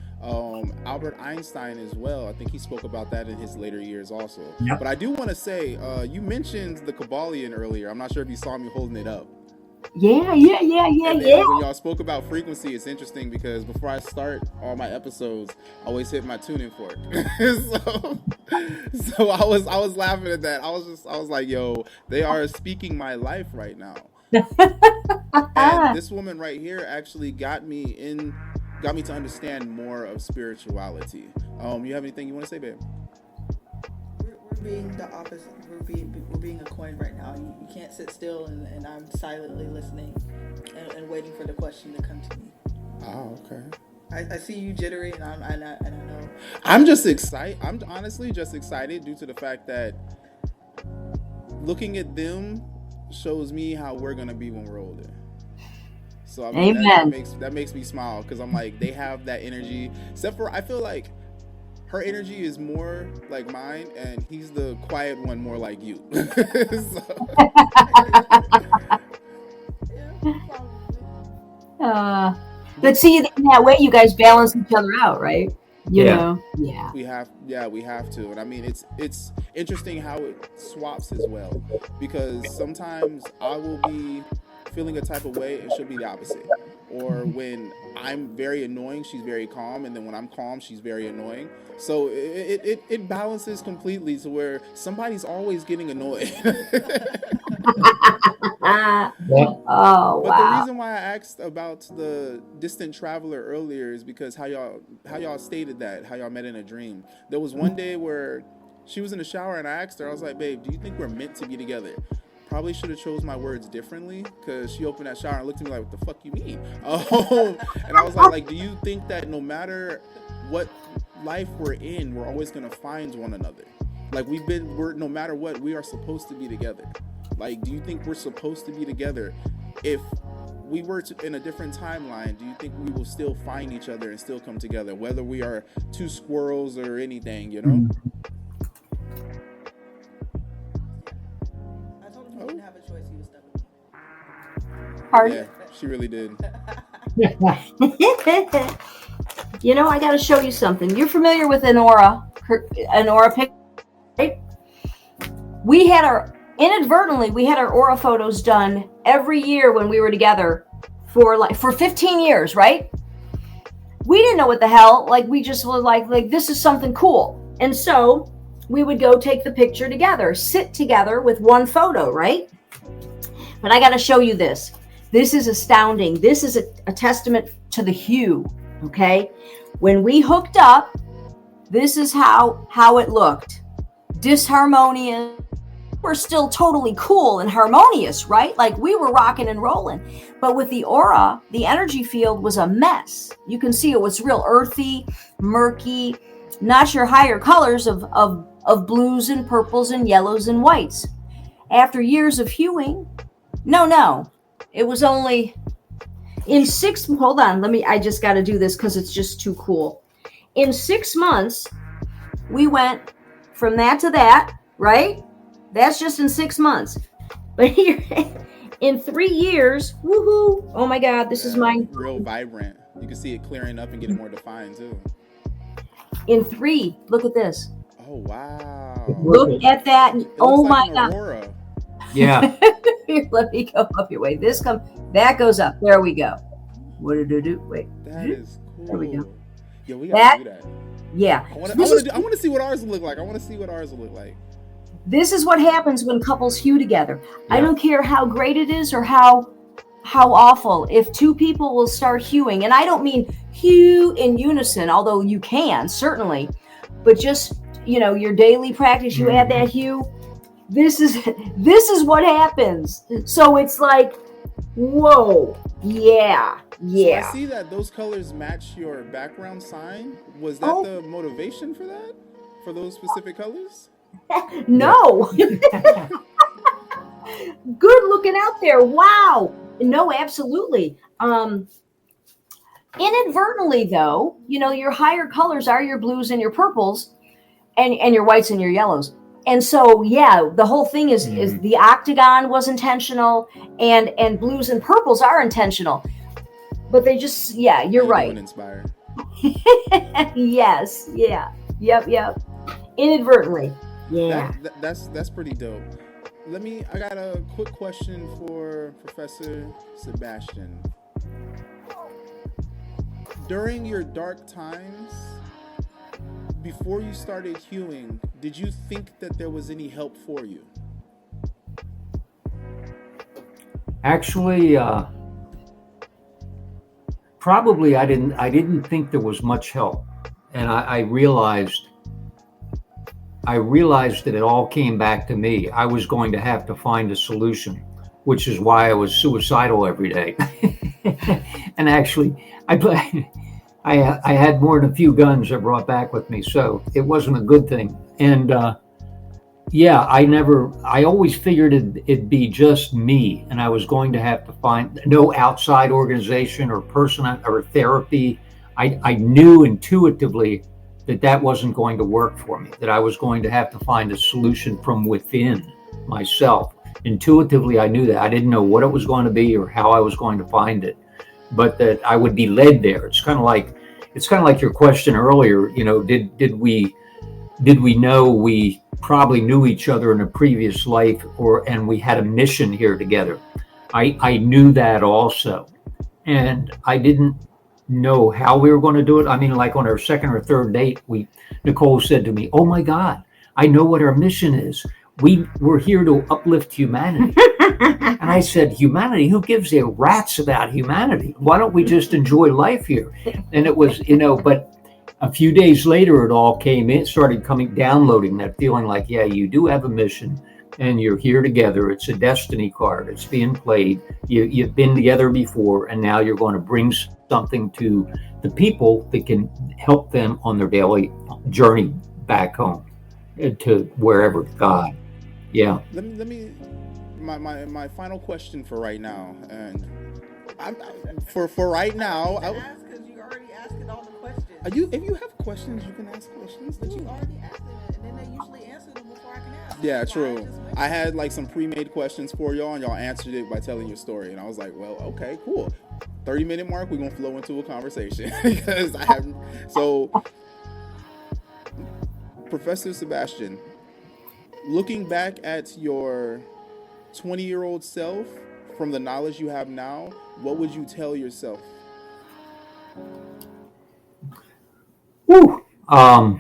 Albert Einstein as well. I think he spoke about that in his later years also. Yep. But I do want to say, you mentioned the Kabbalion earlier. I'm not sure if you saw me holding it up. Yeah. And when y'all spoke about frequency, it's interesting because before I start all my episodes, I always hit my tuning fork. so I was laughing at that. I was like, yo, they are speaking my life right now. And this woman right here actually got me to understand more of spirituality. You have anything you want to say, babe? We're being the opposite. We're being a coin right now. You can't sit still, and I'm silently listening and waiting for the question to come to me. Oh, okay. I see you jittery, and I know. I'm just excited. I'm honestly just excited due to the fact that looking at them shows me how we're gonna be when we're older. So I mean, that makes me smile because I'm like, they have that energy. Except for I feel like her energy is more like mine, and he's the quiet one, more like you. But see, in that way, you guys balance each other out, right? You know, yeah. We have to, and I mean, it's interesting how it swaps as well, because sometimes I will be feeling a type of way, and she'll be the opposite. Or when I'm very annoying, she's very calm, and then when I'm calm, she's very annoying. So it balances completely to where somebody's always getting annoyed. Oh, but the reason why I asked about the distant traveler earlier is because how y'all stated that, how y'all met in a dream. There was one day where she was in the shower and I asked her, I was like, babe, do you think we're meant to be together? Probably should have chose my words differently, because she opened that shower and looked at me like, what the fuck you mean? And I was like, do you think that no matter what life we're in, we're always gonna find one another? Like we're no matter what, we are supposed to be together. Like, do you think we're supposed to be together? If we were in a different timeline, do you think we will still find each other and still come together, whether we are two squirrels or anything, you know? I told him he didn't have a choice. He was stuck with me. Pardon? Yeah, she really did. You know, I got to show you something. You're familiar with an aura pic, right? Inadvertently, we had our aura photos done every year when we were together for 15 years, right? We didn't know what the hell, like we just were like this is something cool. And so we would go take the picture together, sit together with one photo, right? But I got to show you this. This is astounding. This is a testament to the hue, okay? When we hooked up, this is how it looked. Disharmonious. We're still totally cool and harmonious, right? Like we were rocking and rolling. But with the aura, the energy field was a mess. You can see it was real earthy, murky, not your higher colors of blues and purples and yellows and whites. After years of hewing, no, it was only in hold on, I just got to do this because it's just too cool. In 6 months, we went from that to that, right? That's just in 6 months. But here, in 3 years, woohoo! Oh my God, this is mine. Real vibrant. You can see it clearing up and getting more defined too. In 3, look at this. Oh wow! Look at that! Oh my God! Aurora. Yeah. Here, let me go up your way. That goes up. There we go. What did it do? Wait. That is cool. There we go. Yeah, we gotta do that. Yeah. I want to see what ours will look like. This is what happens when couples hew together. Yeah. I don't care how great it is or how awful. If two people will start hewing, and I don't mean hew in unison, although you can certainly, but just your daily practice, you add that hue. This is what happens. So it's like, whoa, yeah. So I see that those colors match your background sign. Was that the motivation for that? For those specific colors? No. Good looking out there. Wow. No, absolutely. Inadvertently though, your higher colors are your blues and your purples. and your whites and your yellows. And so, yeah, the whole thing is the octagon was intentional, and blues and purples are intentional, but they just, yeah, you're right. Inspire. Yes, yeah, yep. Inadvertently, yeah. That's pretty dope. I got a quick question for Professor Sebastian. During your dark times, before you started hewing, did you think that there was any help for you? Actually, probably I didn't think there was much help, and I realized that it all came back to me. I was going to have to find a solution, which is why I was suicidal every day. And actually, I had more than a few guns I brought back with me, so it wasn't a good thing. And yeah, I always figured it'd be just me, and I was going to have to find no outside organization or person or therapy. I knew intuitively that wasn't going to work for me, that I was going to have to find a solution from within myself. Intuitively, I knew that. I didn't know what it was going to be or how I was going to find it, but that I would be led there. It's kind of like your question earlier. You know, did we know we probably knew each other in a previous life, and we had a mission here together? I knew that also, and I didn't know how we were going to do it. I mean, like on our second or third date, Nicole said to me, "Oh my God, I know what our mission is. We're here to uplift humanity." And I said, "Humanity? Who gives a rat's about humanity? Why don't we just enjoy life here?" And it was, but a few days later, it all came in, downloading that feeling like, yeah, you do have a mission and you're here together. It's a destiny card. It's being played. You've been together before, and now you're going to bring something to the people that can help them on their daily journey back home to wherever, God. Yeah. Let me my final question for right now, and for right now. Ask, because you already asked all the questions. If you have questions, you can ask questions. But you already asked them, and then they usually answer them before I can ask. Yeah, true. I had like some pre-made questions for y'all, and y'all answered it by telling your story, and I was like, well, okay, cool. 30-minute mark, we're gonna flow into a conversation because I haven't. So, Professor Sebastian, looking back at your 20-year-old self from the knowledge you have now, what would you tell yourself? Woo. A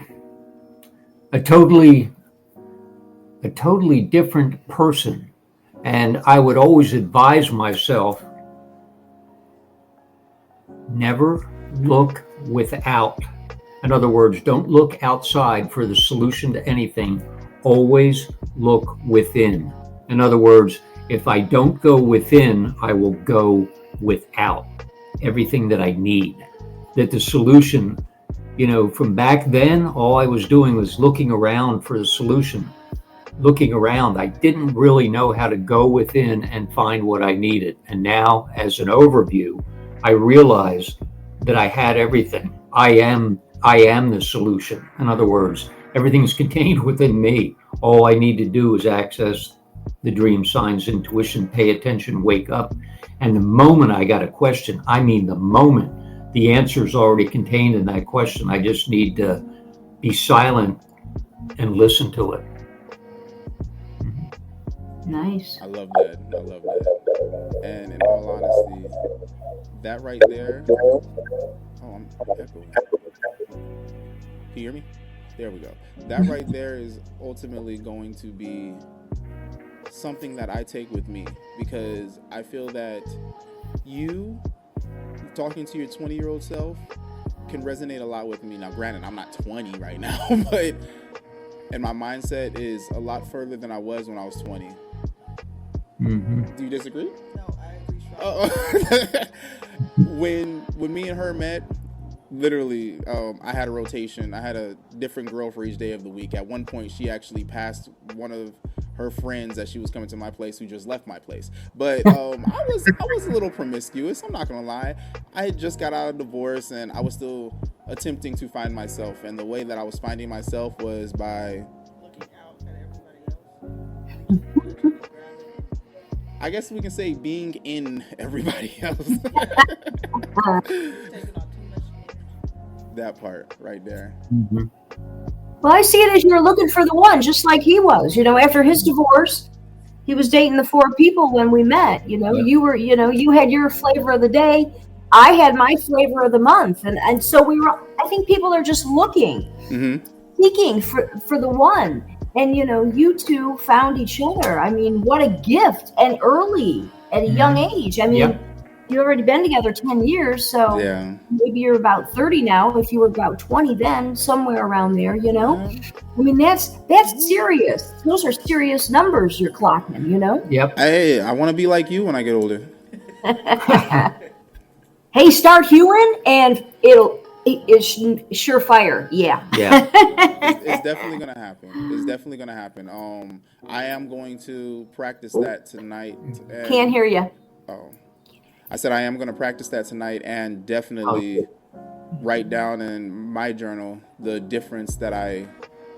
totally different person. And I would always advise myself, never look without. In other words, don't look outside for the solution to anything. Always look within. In other words, if I don't go within, I will go without everything that I need. That the solution, from back then, all I was doing was looking around for the solution. Looking around, I didn't really know how to go within and find what I needed. And now, as an overview, I realized that I had everything. I am the solution. In other words, everything's contained within me. All I need to do is access the dream signs, intuition, pay attention, wake up. And the moment I got a question, the answer is already contained in that question. I just need to be silent and listen to it. Nice. I love that. And in all honesty, that right there. Oh, I'm echoing. Can you hear me? There we go. That right there is ultimately going to be something that I take with me, because I feel that you talking to your 20-year-old self can resonate a lot with me. Now, granted, I'm not 20 right now, but and my mindset is a lot further than I was when I was 20. Mm-hmm. Do you disagree? No, I agree. When me and her met, literally, I had a rotation. I had a different girl for each day of the week. At one point, she actually passed one of her friends that she was coming to my place who just left my place. But I was a little promiscuous. I'm not gonna lie. I had just got out of divorce, and I was still attempting to find myself, and the way that I was finding myself was by Looking out at everybody else. I guess we can say being in everybody else. Taking on too much. That part right there. Mm-hmm. Well, I see it as you're looking for the one, just like he was. You know, after his divorce, he was dating the 4 people when we met. You know, Yeah. you were, you know, you had your flavor of the day. I had my flavor of the month, and so we were. I think people are just looking, seeking for the one. And, you know, you two found each other. I mean, what a gift. And early, at a young age. I mean, Yep. you've already been together 10 years. So Yeah. maybe you're about 30 now. If you were about 20 then, somewhere around there, you know? I mean, that's serious. Those are serious numbers you're clocking, you know? Yep. Hey, I want to be like you when I get older. Hey, start hewing and it's surefire. Yeah. Yeah. It's definitely gonna happen. It's definitely gonna happen. I am going to practice that tonight. And, Can't hear you. Oh, I said I am going to practice that tonight, and definitely write down in my journal the difference that I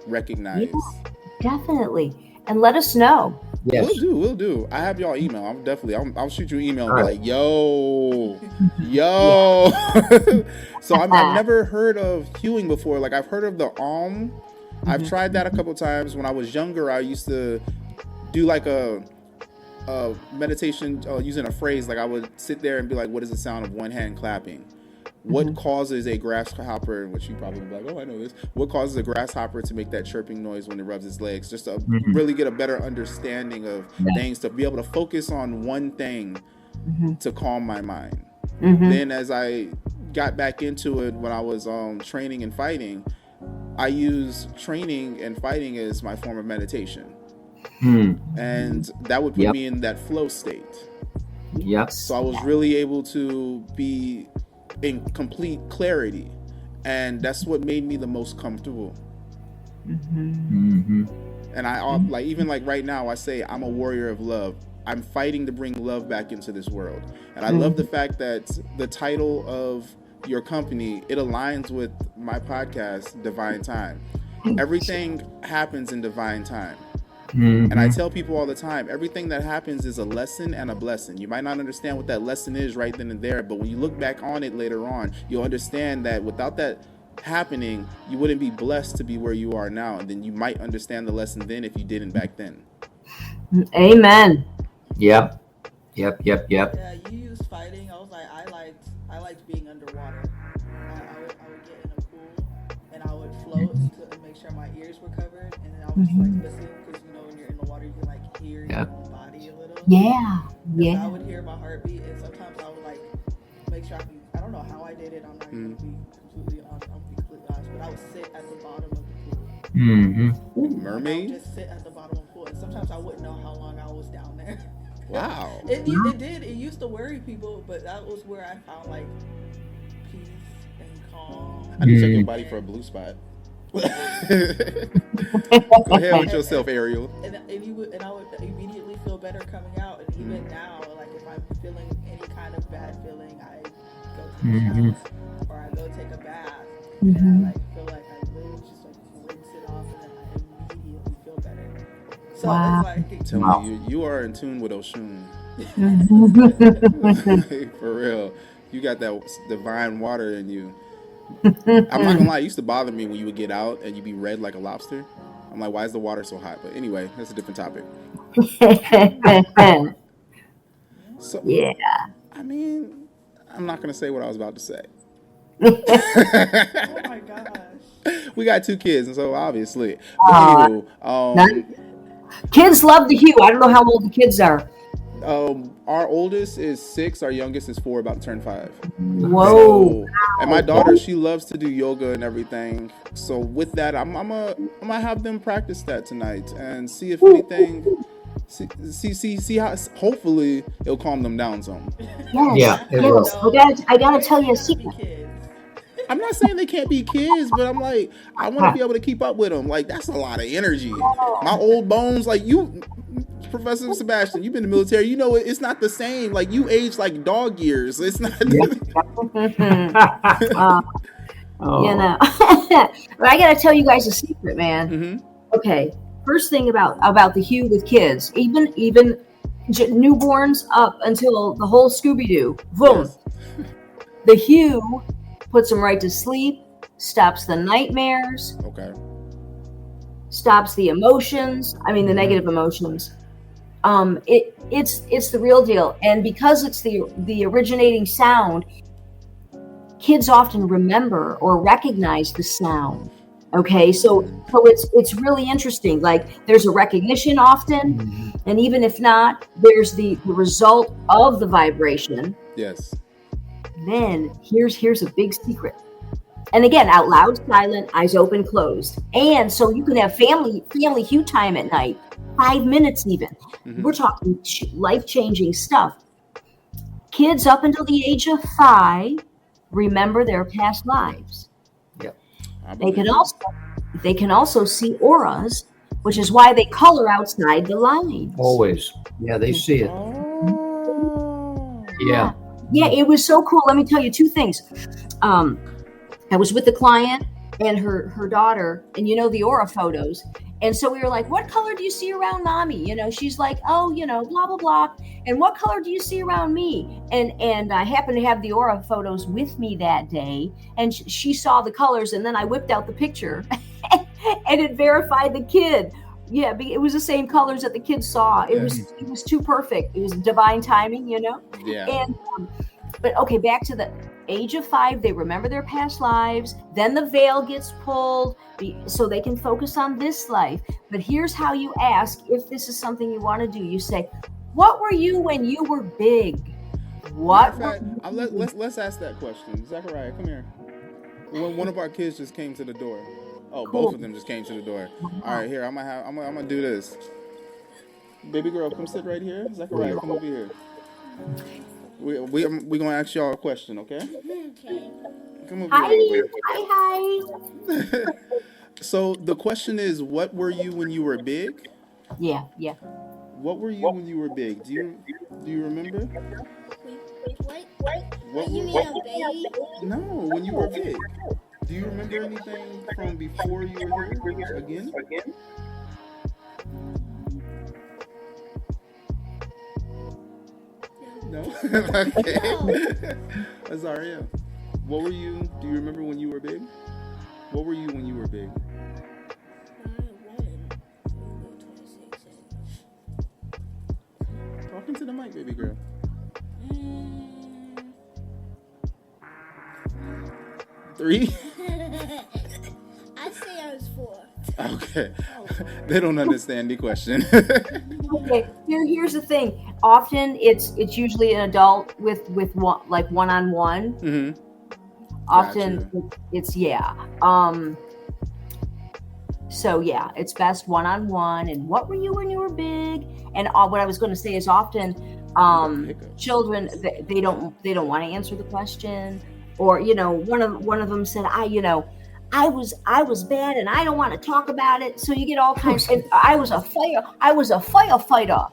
recognize. Definitely. And let us know. Yes. We'll do. I have y'all email. I'll shoot you an email and be All right. like, yo. So I've never heard of hewing before. Like, I've heard of the I've tried that a couple times. When I was younger, I used to do like a meditation using a phrase. Like, I would sit there and be like, what is the sound of one hand clapping? What causes a grasshopper, which you probably be like, oh, I know this. What causes a grasshopper to make that chirping noise when it rubs its legs? Just to really get a better understanding of things, to be able to focus on one thing to calm my mind. Then as I got back into it when I was training and fighting, I use training and fighting as my form of meditation. And that would put me in that flow state. Yep. So I was really able to be in complete clarity, and that's what made me the most comfortable. And I like, even like right now, I say I'm a warrior of love. I'm fighting to bring love back into this world. And I love the fact that the title of your company, it aligns with my podcast, Divine Time. Everything happens in divine time. And I tell people all the time, everything that happens is a lesson and a blessing. You might not understand what that lesson is right then and there, but when you look back on it later on, you'll understand that without that happening, you wouldn't be blessed to be where you are now. And then you might understand the lesson then if you didn't back then. Amen. Yep. Yeah, you used fighting. I was like, I liked being underwater. I would get in a pool and I would float to make sure my ears were covered, and then I was just like listening, because you know when you're in the water you can like hear your own body a little. Yeah. I would hear my heartbeat, and sometimes I would like make sure I don't know how I did it. I'm not gonna be completely honest. But I would sit at the bottom of the pool. Mermaid? I would just sit at the bottom of the pool, and sometimes I wouldn't know how long I was down there. Wow. It used to worry people, but that was where I found like peace and calm. I need to check your body for a blue spot. Go ahead with yourself, Ariel. And I would immediately feel better coming out. And even now, like if I'm feeling any kind of bad feeling, I go to the shower or I go take a bath, and I like feel like I literally just like rinse it off, and then I immediately feel better. So it's like, Tell me, you are in tune with Oshun. For real. You got that divine water in you. I'm not gonna lie, it used to bother me when you would get out and you'd be red like a lobster. I'm like, why is the water so hot? But anyway, that's a different topic. So, Yeah. I mean, I'm not gonna say what I was about to say. oh my gosh. We got 2 kids, and so obviously. Kids love the hue. I don't know how old the kids are. Our oldest is 6, our youngest is 4, about to turn 5. Whoa. So, and my daughter, she loves to do yoga and everything. So with that, I'm gonna have them practice that tonight and see if anything. See how hopefully it'll calm them down some. Yes. Yeah, it will. I gotta tell you a secret. I'm not saying they can't be kids, but I'm like, I want to be able to keep up with them. Like, that's a lot of energy. My old bones, like you, Professor Sebastian, you've been in the military. You know, it's not the same. Like, you age like dog years. It's not. Oh. You know. But I got to tell you guys a secret, man. Mm-hmm. Okay. First thing about the hue with kids, even newborns up until the whole Scooby-Doo. Boom. Yes. The hue puts them right to sleep, stops the nightmares, Okay. stops the emotions. I mean, the negative emotions. It's the real deal. And because it's the originating sound, kids often remember or recognize the sound. Okay, so it's really interesting. Like there's a recognition often, and even if not, there's the result of the vibration. Yes. Then here's a big secret. And again, out loud, silent, eyes open, closed. And so you can have family hue time at night, 5 minutes even. Mm-hmm. We're talking life-changing stuff. Kids up until the age of 5 remember their past lives. They can also see auras, which is why they color outside the lines. Always. Yeah, they see it. Oh. Yeah. Yeah, it was so cool. Let me tell you 2 things. I was with the client and her daughter, and the aura photos. And so we were like, what color do you see around mommy? She's like, oh, blah, blah, blah. And what color do you see around me? And I happened to have the aura photos with me that day. And she saw the colors. And then I whipped out the picture and it verified the kid. Yeah, it was the same colors that the kids saw. It was too perfect. It was divine timing, Yeah. And, but okay, back to the age of 5, they remember their past lives. Then the veil gets pulled so they can focus on this life. But here's how you ask if this is something you want to do. You say, what were you when you were big? What? Let's ask that question. Zachariah, come here. One of our kids just came to the door. Oh, Cool. Both of them just came to the door. All right, here I'm gonna do this. Baby girl, come sit right here. Zachariah, come over here. We gonna ask y'all a question, okay? Okay. Come over here. Hi. So the question is, what were you when you were big? Yeah. What were you when you were big? Do you remember? What you mean a baby? No, when you were big. Do you remember anything from before you were here again? No. Okay. Azaria, what were you? Do you remember when you were big? What were you when you were big? Talking to the mic, baby girl. 3? I'd say I was 4. Okay. They don't understand the question. Okay. Here's the thing. Often it's usually an adult with one-on-one. Mm-hmm. Often it's So yeah, it's best one-on-one. And what were you when you were big? And what I was going to say is often children they don't want to answer the question, or one of them said I was bad and I don't want to talk about it. So you get all kinds. And I was a firefighter.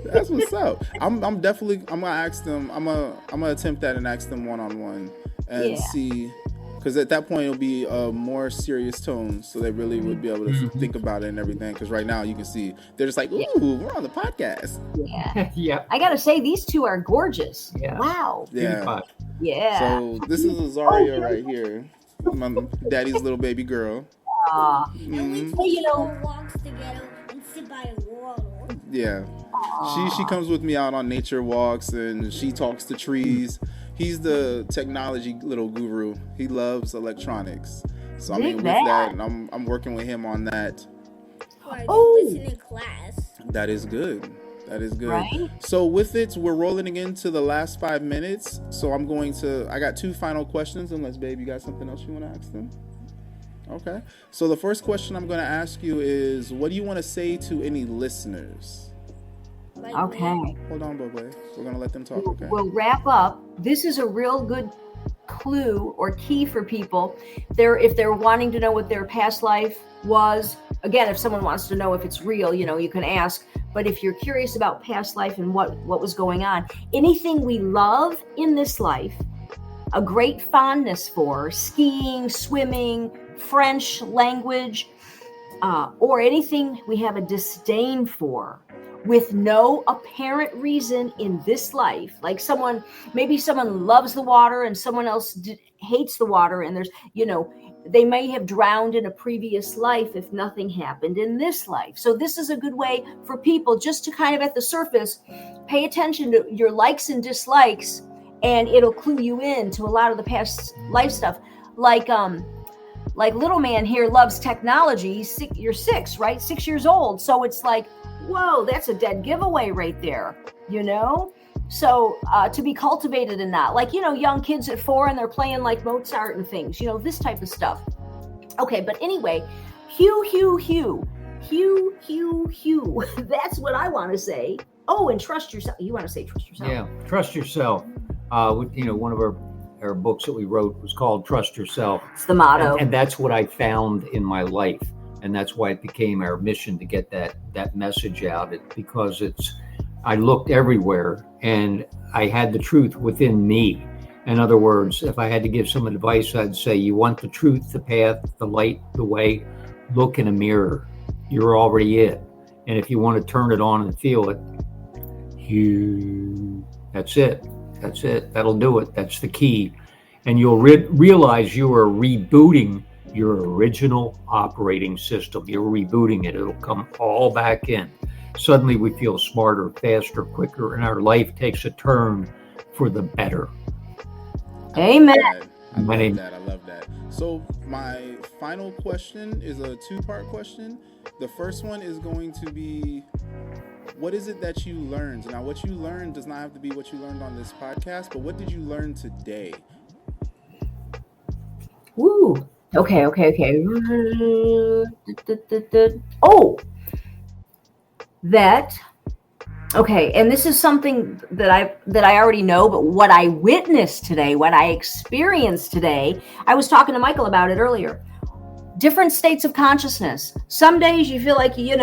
That's what's up. I'm gonna ask them. I'm gonna attempt that and ask them one-on-one and see. Because at that point, it'll be a more serious tone, so they really would be able to think about it and everything. Because right now, you can see they're just like, "Ooh, we're on the podcast." Yeah, Yeah. I gotta say, these two are gorgeous. Yeah. Wow. Yeah. Yeah. So this is Azaria right here, my daddy's little baby girl. And we take walks together and sit by a wall. Yeah. She comes with me out on nature walks and she talks to trees. He's the technology little guru. He loves electronics. So with that, and I'm working with him on that. Listen in class. That is good. Right? So with it, we're rolling into the last 5 minutes. So I got 2 final questions, unless babe, you got something else you want to ask them? Okay. So the first question I'm going to ask you is, what do you want to say to any listeners? Okay. Hold on, Bobo. We're going to let them talk, okay? We'll wrap up. This is a real good clue or key for people. If they're wanting to know what their past life was, again, if someone wants to know if it's real, you can ask. But if you're curious about past life and what was going on, anything we love in this life a great fondness for, skiing, swimming, French language, or anything we have a disdain for, with no apparent reason in this life. Like maybe someone loves the water and someone else hates the water, and there's, they may have drowned in a previous life if nothing happened in this life. So this is a good way for people just to kind of at the surface pay attention to your likes and dislikes, and it'll clue you in to a lot of the past life stuff. Like little man here loves technology. You're 6, right? 6 years old. So it's like, whoa, that's a dead giveaway right there, So to be cultivated in that, like, young kids at 4 and they're playing like Mozart and things, this type of stuff. Okay, but anyway, Hugh. That's what I want to say. Oh, and trust yourself. You want to say trust yourself? Yeah, trust yourself. One of our books that we wrote was called Trust Yourself. It's the motto. And that's what I found in my life. And that's why it became our mission to get that message out. Because I looked everywhere and I had the truth within me. In other words, if I had to give some advice, I'd say, you want the truth, the path, the light, the way, look in a mirror. You're already it. And if you want to turn it on and feel it, that's it. That's it. That'll do it. That's the key. And you'll realize you are rebooting your original operating system. You're rebooting it. It'll come all back in. Suddenly we feel smarter, faster, quicker, and our life takes a turn for the better. Amen. I love that. So my final question is a 2-part question. The first one is going to be, what is it that you learned? Now, what you learned does not have to be what you learned on this podcast, but what did you learn today? Woo. Okay. Oh, and this is something that I already know, but what I witnessed today, what I experienced today, I was talking to Michael about it earlier. Different states of consciousness. Some days you feel like, you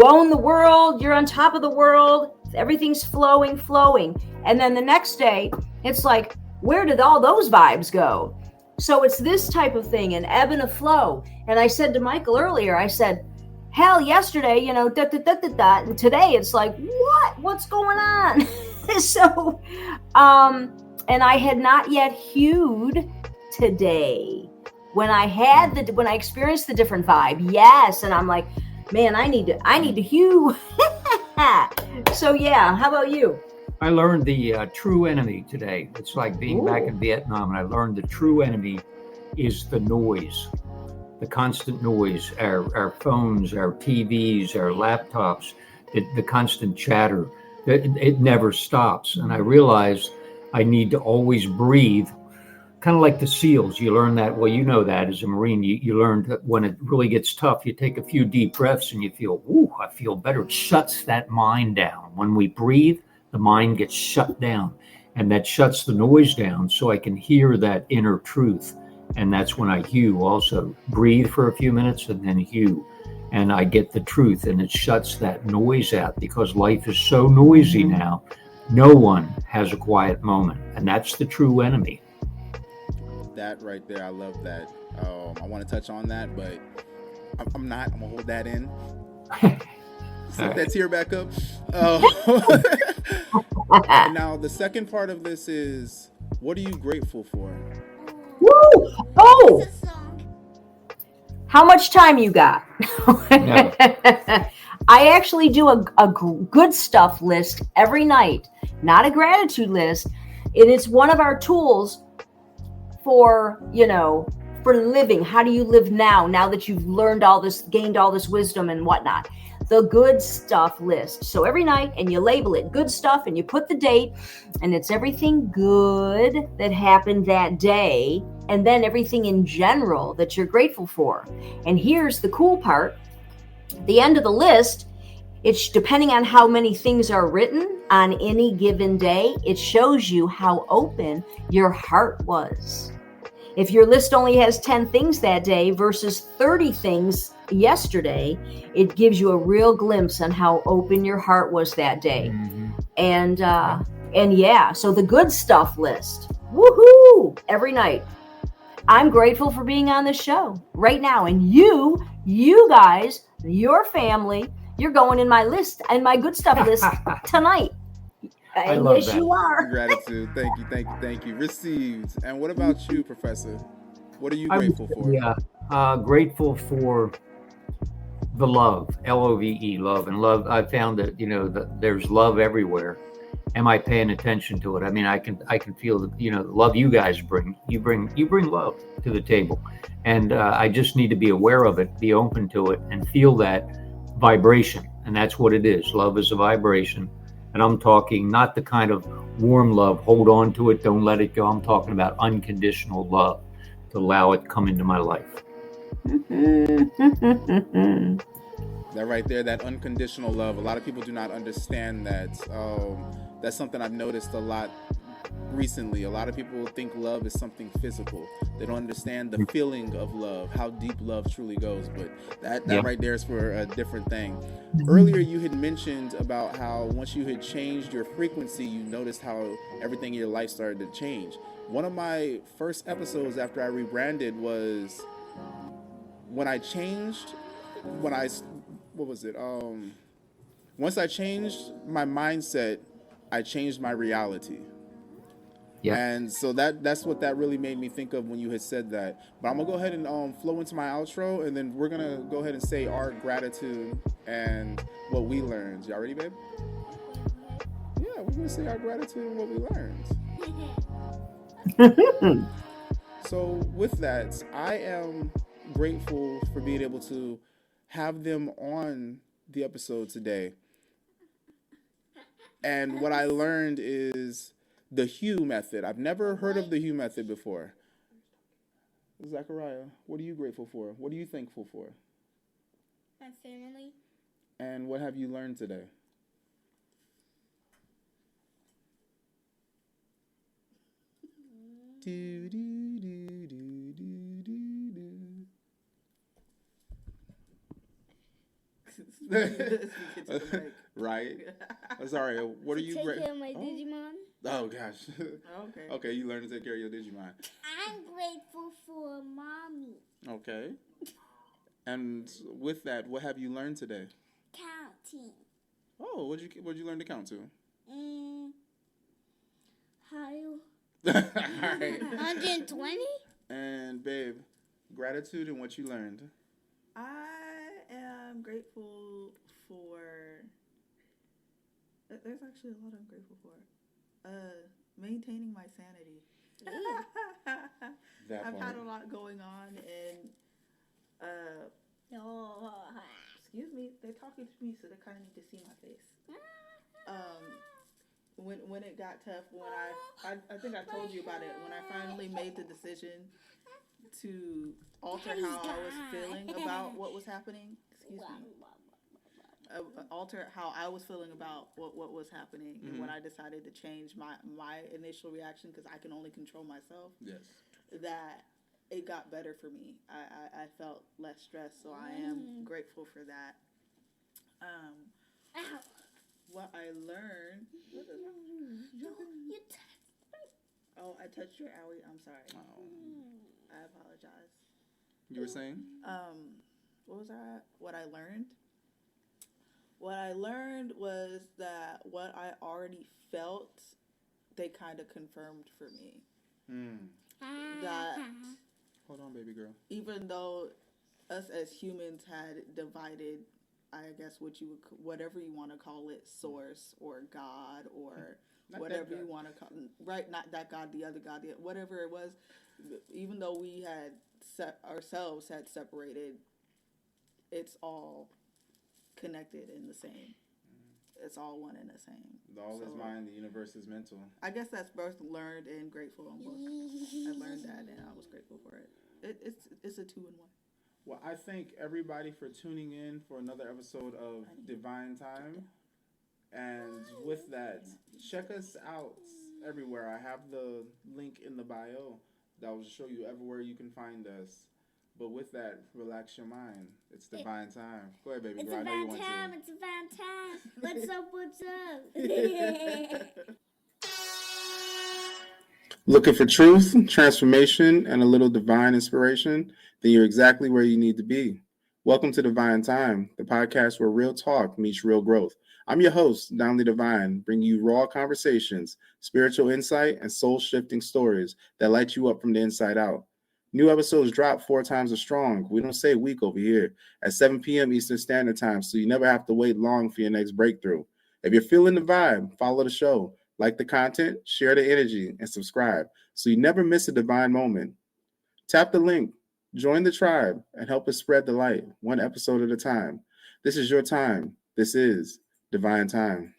own the world, you're on top of the world, everything's flowing. And then the next day, it's like, where did all those vibes go? So it's this type of thing, an ebb and a flow. And I said to Michael earlier, I said, hell, yesterday, and today it's like, what's going on? So, and I had not yet hewed today. When I experienced the different vibe, yes, and I'm like, man, I need to hew. So yeah, how about you? I learned the true enemy today. It's like being back in Vietnam, and I learned the true enemy is the noise, the constant noise, our phones, our TVs, our laptops, the constant chatter. It never stops. And I realized I need to always breathe, kind of like the SEALs. You learn that, well, you know that as a Marine, you learn that when it really gets tough, you take a few deep breaths and you feel, I feel better. It shuts that mind down. When we breathe, the mind gets shut down, and that shuts the noise down so I can hear that inner truth. And that's when I hew also. Breathe for a few minutes and then hew. And I get the truth, and it shuts that noise out, because life is so noisy now. No one has a quiet moment, and that's the true enemy. That right there, I love that. I want to touch on that, but I'm not. I'm going to hold that in. Set that tear back up. Now, the second part of this is, what are you grateful for? Woo! Oh! How much time you got? No. I actually do a good stuff list every night, not a gratitude list. And it's one of our tools for living. How do you live now that you've learned all this, gained all this wisdom and whatnot? The good stuff list. So every night, and you label it good stuff, and you put the date, and it's everything good that happened that day, and then everything in general that you're grateful for. And here's the cool part. The end of the list, it's depending on how many things are written on any given day, it shows you how open your heart was. If your list only has 10 things that day versus 30 things yesterday, it gives you a real glimpse on how open your heart was that day. Mm-hmm. And yeah, so the good stuff list. Woohoo! Woo! Every night. I'm grateful for being on this show right now. And you guys, your family, you're going in my list and my good stuff list tonight. I love yes, that. you are. Gratitude. Thank you. Thank you. Thank you. Received. And what about you, Professor? What are you grateful for? Yeah, grateful for the love, Love, love, and love. I found that that there's love everywhere. Am I paying attention to it? I mean, I can feel the love you guys bring. You bring love to the table, and I just need to be aware of it, be open to it, and feel that vibration. And that's what it is. Love is a vibration, and I'm talking not the kind of warm love, hold on to it, don't let it go. I'm talking about unconditional love, to allow it come into my life. That right there, that unconditional love. A lot of people do not understand that. That's something I've noticed a lot recently. A lot of people think love is something physical. They don't understand the feeling of love, how deep love truly goes. But that right there is for a different thing. Earlier, you had mentioned about how once you had changed your frequency, you noticed how everything in your life started to change. One of my first episodes after I rebranded was when I changed, once I changed my mindset, I changed my reality. Yeah. And so that's what that really made me think of when you had said that. But I'm gonna go ahead and flow into my outro, and then we're gonna go ahead and say our gratitude and what we learned. Y'all ready, babe? Yeah, we're gonna say our gratitude and what we learned. So with that, I am grateful for being able to have them on the episode today. And what I learned is the Hugh method. I've never heard of the Hugh method before. Zachariah, what are you grateful for? What are you thankful for? My family. And what have you learned today? Do, do, do, do, do, do, do. Right? Sorry, what are you Take care of my Digimon. Oh gosh. Okay. Okay, you learn to take care of your Digimon. I'm grateful for mommy. Okay. And with that, what have you learned today? Counting. Oh, what'd you learn to count to? How you? All right. 120? And babe, gratitude and what you learned. I am grateful for. There's actually a lot I'm grateful for. Maintaining my sanity. I've had a lot going on, and excuse me, they're talking to me, so they kind of need to see my face. When it got tough, when I think I told you about it, when I finally made the decision to alter how I was feeling about what was happening. Excuse me. Alter how I was feeling about what was happening, and when I decided to change my initial reaction, because I can only control myself. Yes. That it got better for me. I felt less stressed, so I am grateful for that. What I learned. What is wrong? You touched me. Oh, I touched your owie. I'm sorry. Oh. I apologize. You were saying? What was that? What I learned? What I learned was that what I already felt, they kind of confirmed for me. That Hold on, baby girl. even though us as humans had divided, I guess whatever you want to call it, source or God or not whatever you want to call it, right? Not that God, the other God, whatever it was. Even though we had ourselves had separated, it's all connected in the same. It's all one and the same. All is mind, the universe is mental. I guess that's both learned and grateful on both. I learned that and I was grateful for it. It's a 2-in-1. Well, I thank everybody for tuning in for another episode of Divine Time. And with that, check us out everywhere. I have the link in the bio that will show you everywhere you can find us. But with that, relax your mind. It's Divine Time. Go ahead, baby girl. I know you want to. It's about time. What's up? Looking for truth, transformation, and a little divine inspiration? Then you're exactly where you need to be. Welcome to Divine Time, the podcast where real talk meets real growth. I'm your host, Danli Divine, bringing you raw conversations, spiritual insight, and soul shifting stories that light you up from the inside out. New episodes drop 4 times as strong. We don't say week over here at 7 p.m. Eastern Standard Time, so you never have to wait long for your next breakthrough. If you're feeling the vibe, follow the show. Like the content, share the energy, and subscribe so you never miss a divine moment. Tap the link, join the tribe, and help us spread the light, one episode at a time. This is your time. This is Divine Time.